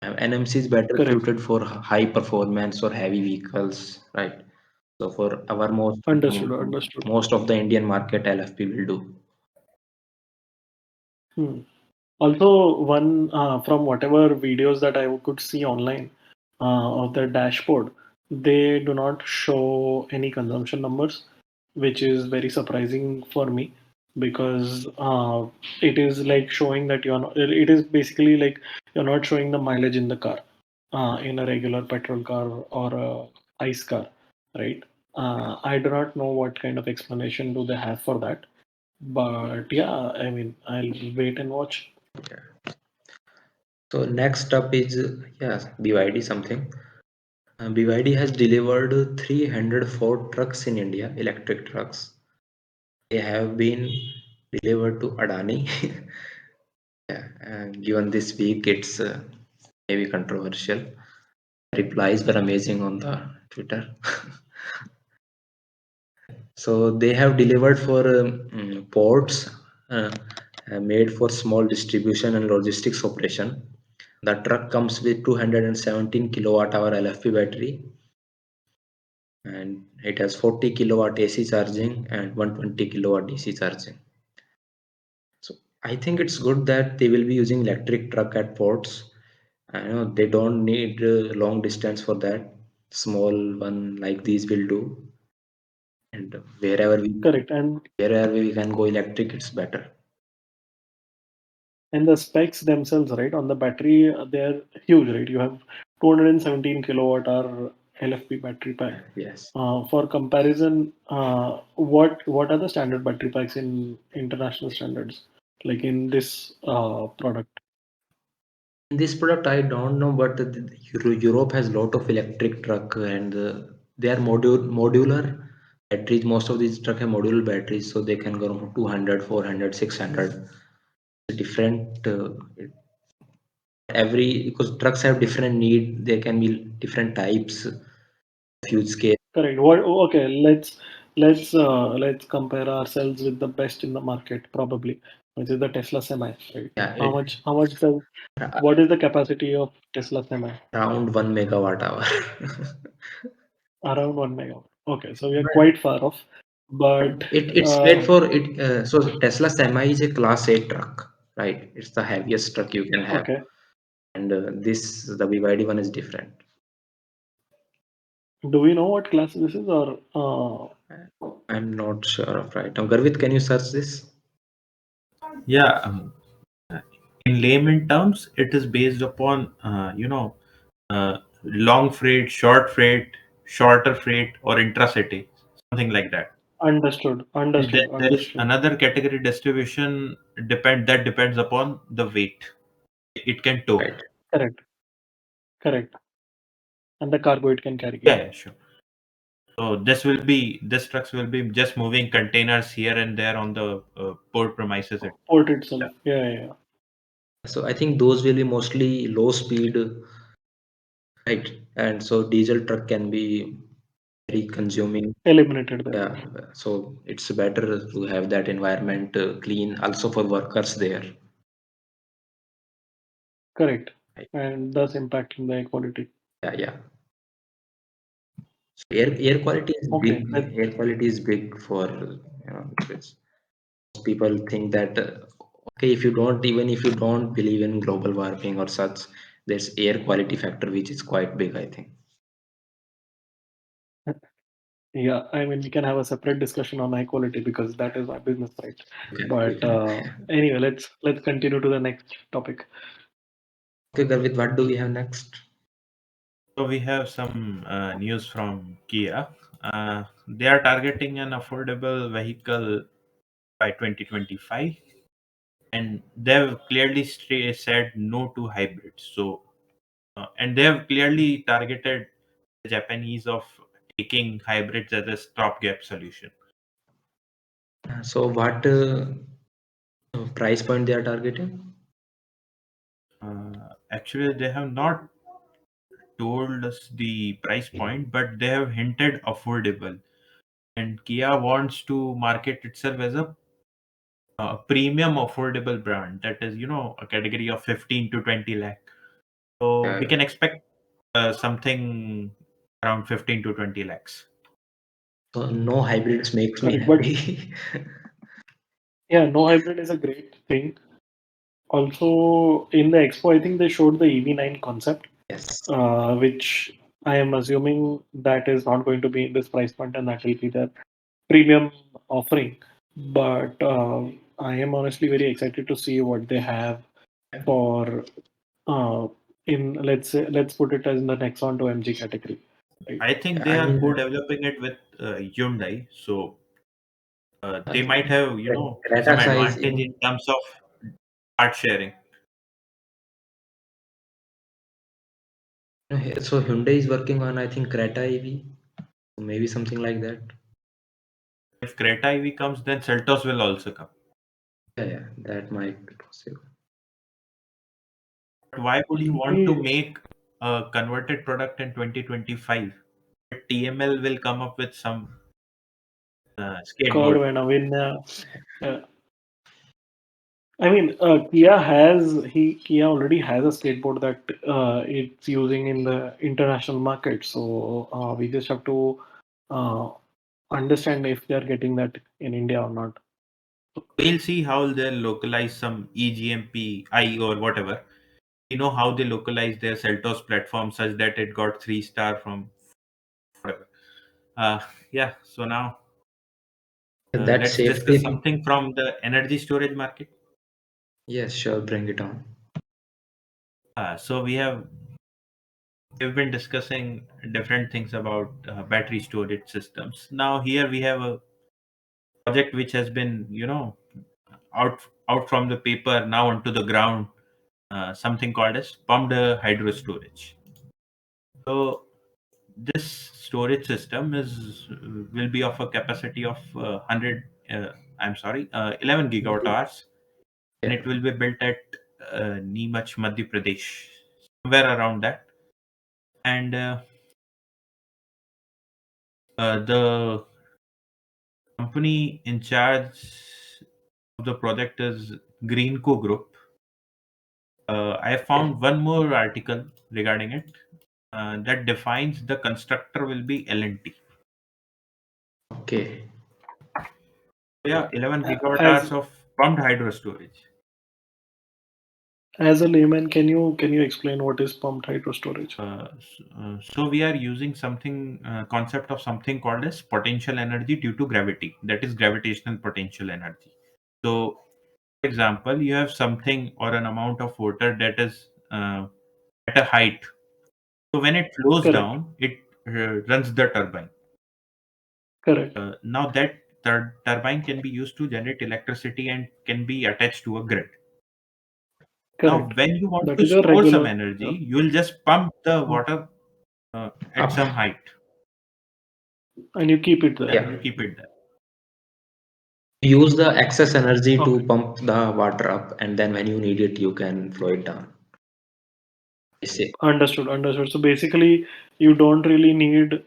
NMC is better Correct. suited for high performance or heavy vehicles, right? So for our Understood. most of the Indian market, LFP will do. Hmm. Also, one from whatever videos that I could see online of the dashboard, they do not show any consumption numbers, which is very surprising for me because it is like showing that you're not, it is basically like you're not showing the mileage in the car, in a regular petrol car or a ICE car, right? I do not know what kind of explanation do they have for that, but yeah, I mean, I'll wait and watch. Yeah. So next up is BYD something. BYD has delivered 304 trucks in India, electric trucks. They have been delivered to Adani. Yeah, and given this week, it's maybe controversial. Replies were amazing on the Twitter. So they have delivered for ports uh, made for small distribution and logistics operation. The truck comes with 217 kilowatt hour LFP battery, and it has 40 kilowatt AC charging and 120 kilowatt DC charging. So I think it's good that they will be using electric truck at ports. I know they don't need long distance for that. Small one like these will do, and Correct. And wherever we can go electric, it's better. the specs themselves, right, on the battery, they're huge, right? You have 217 kilowatt hour LFP battery pack. Yes. For comparison, what are the standard battery packs in international standards, like in this product? In this product, I don't know, but Europe has a lot of electric truck and they are modular batteries. Most of these truck have modular batteries, so they can go from 200, 400, 600. Different every because trucks have different need. There can be different types, huge scale. Correct. What? Okay, let's compare ourselves with the best in the market, probably, which is the Tesla Semi, right? Yeah, How much does what is the capacity of Tesla Semi? around 1 megawatt hour. Around 1 megawatt. Okay, so we are But quite far off. But it's made for it. So Tesla Semi is a Class 8 truck, right? It's the heaviest truck you can have, okay, and this the BYD one is different. do we know what class this is, or I'm not sure of right now. Garvit, can you search this? Yeah, in layman terms, it is based upon long freight, short freight, shorter freight, or intracity, something like that. understood, And then understood, there is understood. another category distribution depends upon the weight it can tow. Right. Correct, correct. And the cargo it can carry. Yeah, Yeah, yeah, sure. So this trucks will be just moving containers here and there on the port premises. port itself. Yeah, yeah, yeah. So I think those will be mostly low speed, right? And so diesel truck can be very consuming. Eliminated there. Yeah. So it's better to have that environment clean also for workers there. Correct, Right. and thus impacting the equality. Yeah, yeah. So air quality is big. Okay, Air quality is big for because people think that okay, if you don't even if you don't believe in global warming or such, there's air quality factor which is quite big, I think. yeah, I mean, we can have a separate discussion on high quality because that is my business, right? We But can. anyway, let's continue to the next topic. Okay, Garvit, what do we have next? So we have some news from Kia. They are targeting an affordable vehicle by 2025, and they've clearly said no to hybrids. So, and they have clearly targeted the Japanese of taking hybrids as a stopgap solution. So what price point they are targeting? Actually, they have not told us the price point, but they have hinted affordable. And Kia wants to market itself as a premium affordable brand, that is, a category of 15 to 20 lakh. So we Uh, can expect something around 15 to 20 lakhs. So no hybrids makes me Correct. But happy. yeah, no hybrid is a great thing. Also, in the expo, I think they showed the EV9 concept, Yes. which I am assuming that is not going to be in this price point, and that will be the premium offering. But I am honestly very excited to see what they have for uh, in let's put it as in the Nexon to MG category, right? I think they I are mean, co-developing it with Hyundai, so uh, they might have, Creta some size advantage in in terms of part sharing. so Hyundai is working on I think Creta EV, maybe something like that. If Creta EV comes, then Seltos will also come. Yeah, yeah, that might be possible. But why would you want to Maybe make a converted product in 2025? But TML will come up with some curve skateboard. and a win. I mean, Kia already has a skateboard that it's using in the international market. So we just have to uh, understand if they are getting that in India or not. We'll see how they'll localize some EGMP, I or whatever. You know how they localize their Seltos platform such that it got 3 star from whatever. Uh, yeah, so now That let's discuss safety, something from the energy storage market. yes, sure, bring it on. So we've been discussing different things about battery storage systems. Now here we have a project which has been out from the paper now onto the ground. Something called as pumped hydro storage. So this storage system is will be of a capacity of 100. I'm sorry, 11 gigawatt hours, and Yeah. it will be built at Neemuch, Madhya Pradesh, somewhere around that. And the company in charge of the project is Greenko Group. I Okay. found one more article regarding it that defines the constructor will be L&T. Okay. Yeah, 11 gigawatt As hours of pumped hydro storage. as a layman, can you explain what is pumped hydro storage? So we are using something concept of something called as potential energy due to gravity. That is gravitational potential energy. So, for example, you have something or an amount of water that is at a height. So when it flows Correct, down, it runs the turbine. correct, Now that turbine can be used to generate electricity and can be attached to a grid. Now, correct. when you want That to is a store some regular. energy, Yeah. you will just pump the Mm. water at Up. some height. And you keep it there. Yeah, Yeah. you keep it there. Use the excess energy to Okay. pump the water up, and then when you need it, you can flow it down. I see. Understood, understood. So basically, you don't really need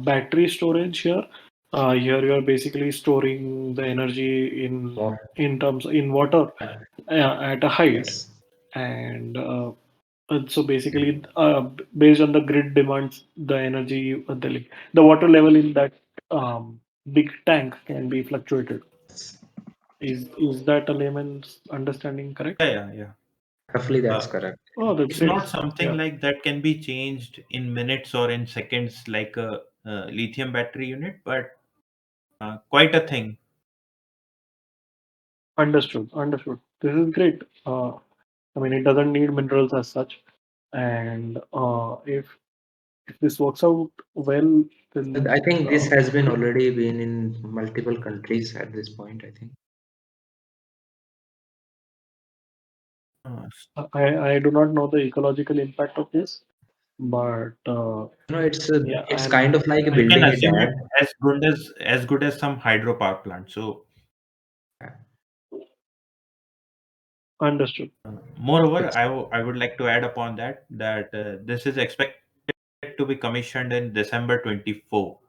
battery storage here. Here you are basically storing the energy More. in terms in water at a height, Yes. and so basically, based on the grid demands, the energy, the water level in that big tank can be fluctuated. Yes. Is that a layman's understanding correct? Yeah, yeah, yeah. Roughly, that's Uh, correct. Oh, that's it's great. not something Yeah, like that can be changed in minutes or in seconds like a lithium battery unit, but quite a thing. understood, understood. This is great. I mean, it doesn't need minerals as such, and if this works out well, And then I think this has been yeah, already been in multiple countries at this point, I think. Uh, I do not know the ecological impact of this, but yeah, It's kind of like I can building a assume it dam. as good as some hydropower plant. So, understood. moreover, It's I would like to add upon that this is expected to be commissioned in December 24.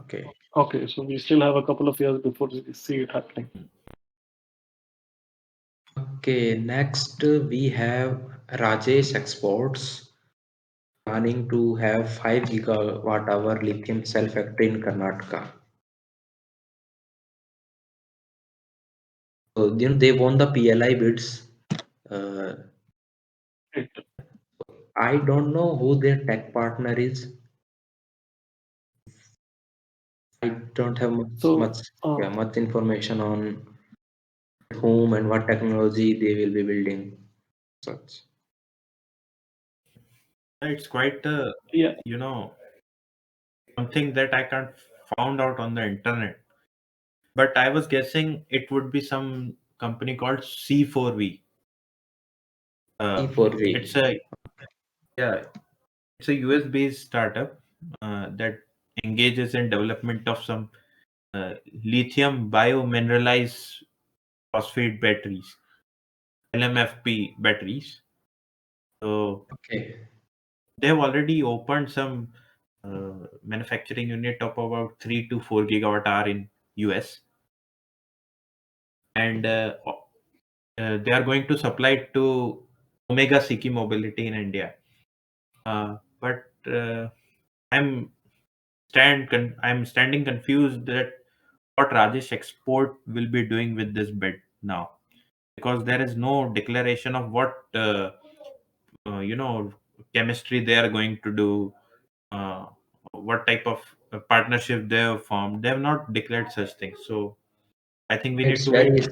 okay. Okay, so we still have a couple of years before we see it happening. Okay, next we have Rajesh Exports planning to have 5 gigawatt hour lithium cell factory in Karnataka. So, they won the PLI bids. Uh, Right. I don't know who their tech partner is. I don't have So, much information on whom and what technology they will be building. Such. It's quite yeah. you know something that I can't found out on the internet. But I was guessing it would be some company called C4V. Uh, E4V. it's a yeah, it's a US based startup that engages in development of some lithium biomineralized phosphate batteries, LMFP batteries. So Okay. they have already opened some manufacturing unit of about 3 to 4 gigawatt hour in US, and they are going to supply it to Omega Siki Mobility in India. But I'm standing confused that what Rajesh Export will be doing with this bid now, because there is no declaration of what uh, you know chemistry they are going to do, uh, what type of partnership they have formed. They have not declared such things, so I think we need It's to very wait.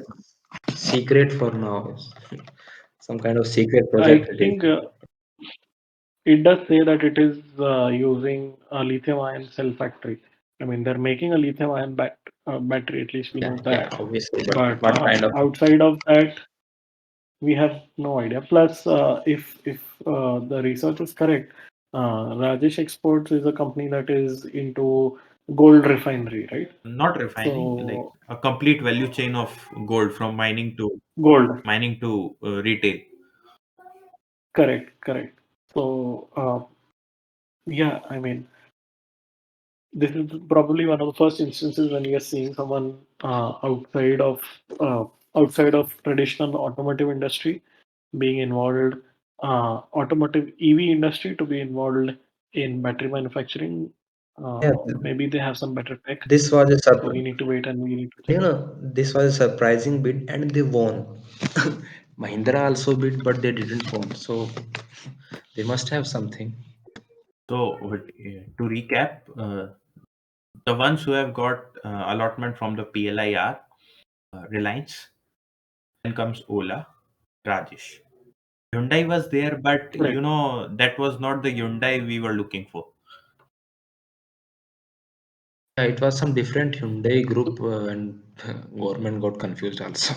secret for now. Some kind of secret I project it is. think it does say that it is using a lithium ion cell factory. I mean, they're making a lithium ion battery, at least we Yeah, know yeah, that. obviously. But But what kind of outside of that, we have no idea. Plus, if the research is correct, Rajesh Exports is a company that is into gold refinery, right? Not refining, like So a complete value chain of gold from gold, retail. correct, correct. So yeah, I mean, this is probably one of the first instances when we are seeing someone uh, outside of traditional automotive industry being involved, automotive EV industry to be involved in battery manufacturing. yeah, Maybe they have some better tech, this was a so we need to wait and we need to check. this was a surprising bid and they won. Mahindra also bid, but they didn't won. So they must have something. So to recap, the ones who have got allotment from the PLI are Reliance, then comes Ola, Rajesh. Hyundai was there, but Right. that was not the Hyundai we were looking for. Yeah, it was some different Hyundai group and government got confused also.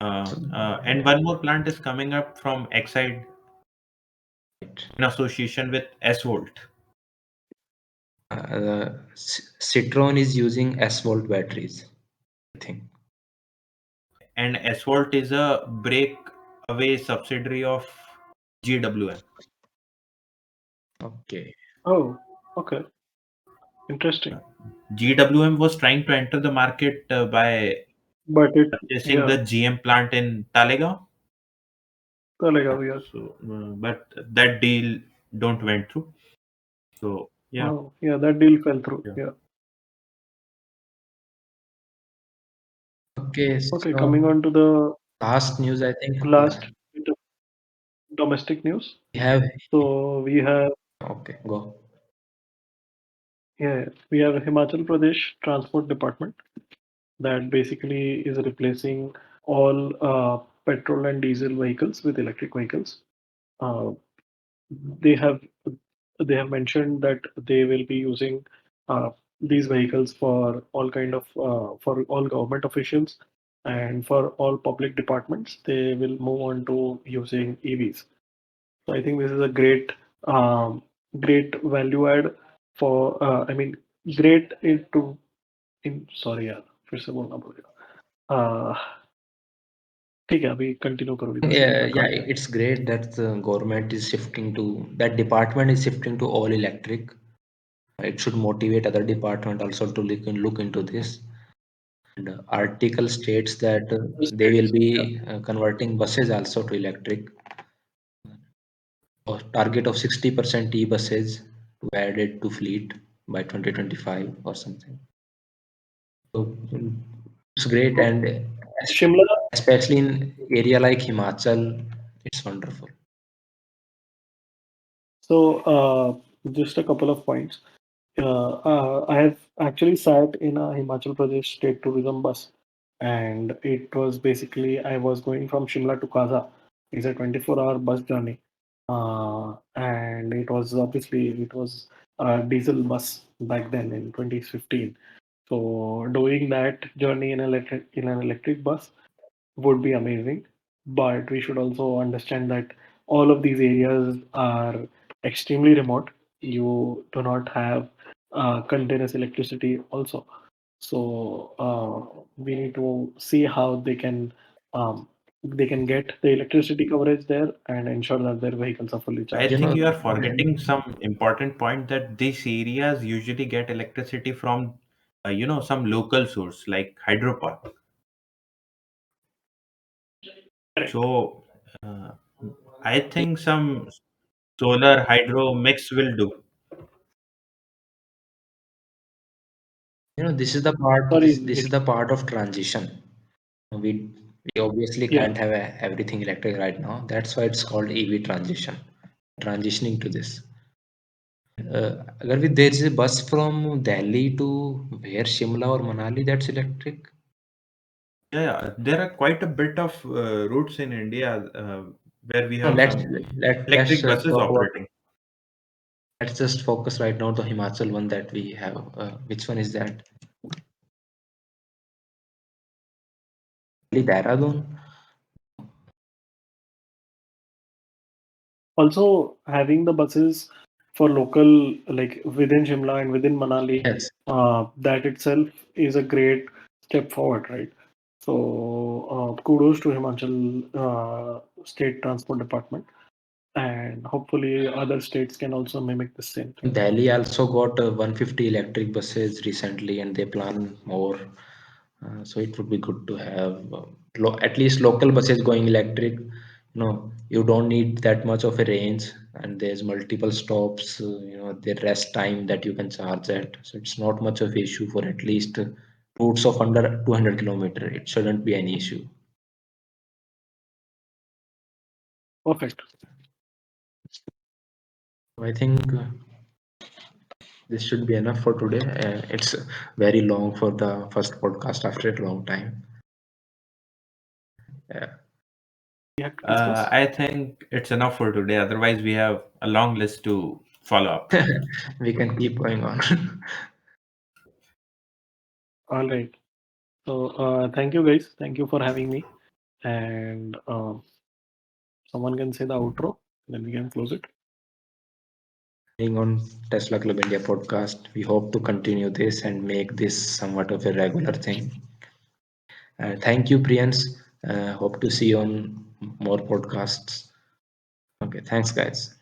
So, And one more plant is coming up from Exide right. in association with S-Volt. Citroen is using S-volt batteries, I think. And S-Volt is a breakaway subsidiary of GWM. Okay. Oh, okay, interesting. GWM was trying to enter the market by But it, purchasing yeah, the GM plant in Talegaon. chalega, yes. So, but that deal don't went through. So, yeah, Oh, yeah, that deal fell through. yeah. Yeah. Okay, Okay, coming so on to the last news, I think. Yeah, last bit of domestic news. we have. So we have, Okay, go. yeah, we have Himachal Pradesh Transport Department that basically is replacing all petrol and diesel vehicles with electric vehicles. Uh, they have they have mentioned that they will be using uh, these vehicles for all kind of for all government officials and for all public departments. They will move on to using EVs. So I think this is a great value add for I mean great into in sorry यार फिर से बोलना पड़ गया ठीक है अभी continue करो इधर से Yeah, मैं yeah, कट गया it's great that the government is shifting to that department is shifting to all electric. It should motivate other department also to look into this. And article states that they will Yeah. be converting buses also to electric. A target of 60% e-buses to add it to fleet by 2025 or something. So it's great, So and Shimla. especially in area like Himachal, it's wonderful. So just a couple of points. I have actually sat in a Himachal Pradesh state tourism bus, and it was basically I was going from Shimla to Kaza. It's a 24-hour bus journey, and it was a diesel bus back then in 2015. So doing that journey in an electric bus would be amazing. But we should also understand that all of these areas are extremely remote. You do not have continuous electricity also. So we need to see how they can get the electricity coverage there and ensure that their vehicles are fully I You charged. think know, you are forgetting some important point that these areas usually get electricity from, some local source like hydropower. Correct. So I think some solar hydro mix will do. this is the part. Sorry. This is the part of transition. We obviously Yeah. can't have everything electric right now. That's why it's called EV transition. Transitioning to this. Agar there's a bus from Delhi to where Shimla or Manali that's electric. Yeah, yeah, there are quite a bit of routes in India where we No, have let's some let's electric buses talk about. operating. Let's just focus right now the Himachal one that we have. Which one is that? Dehradun. Also, having the buses for local, like within Shimla and within Manali, Yes. that itself is a great step forward, right? So, kudos to Himachal State Transport Department, and hopefully other states can also mimic the same thing. Delhi also got 150 electric buses recently, and they plan more. So it would be good to have at least local buses going electric. You don't need that much of a range, and there's multiple stops. The rest time that you can charge at. So it's not much of an issue for at least routes of under 200 kilometer. It shouldn't be an issue. Perfect. I think this should be enough for today. It's very long for the first podcast after a long time. Yeah. We have to discuss. I think it's enough for today. Otherwise, we have a long list to follow up. We can keep going on. All right. So, thank you guys. Thank you for having me. And someone can say the outro, then we can close it. Being on Tesla Club India podcast, we hope to continue this and make this somewhat of a regular thing. Thank you, Priyans. Hope to see you on more podcasts. Okay, thanks, guys.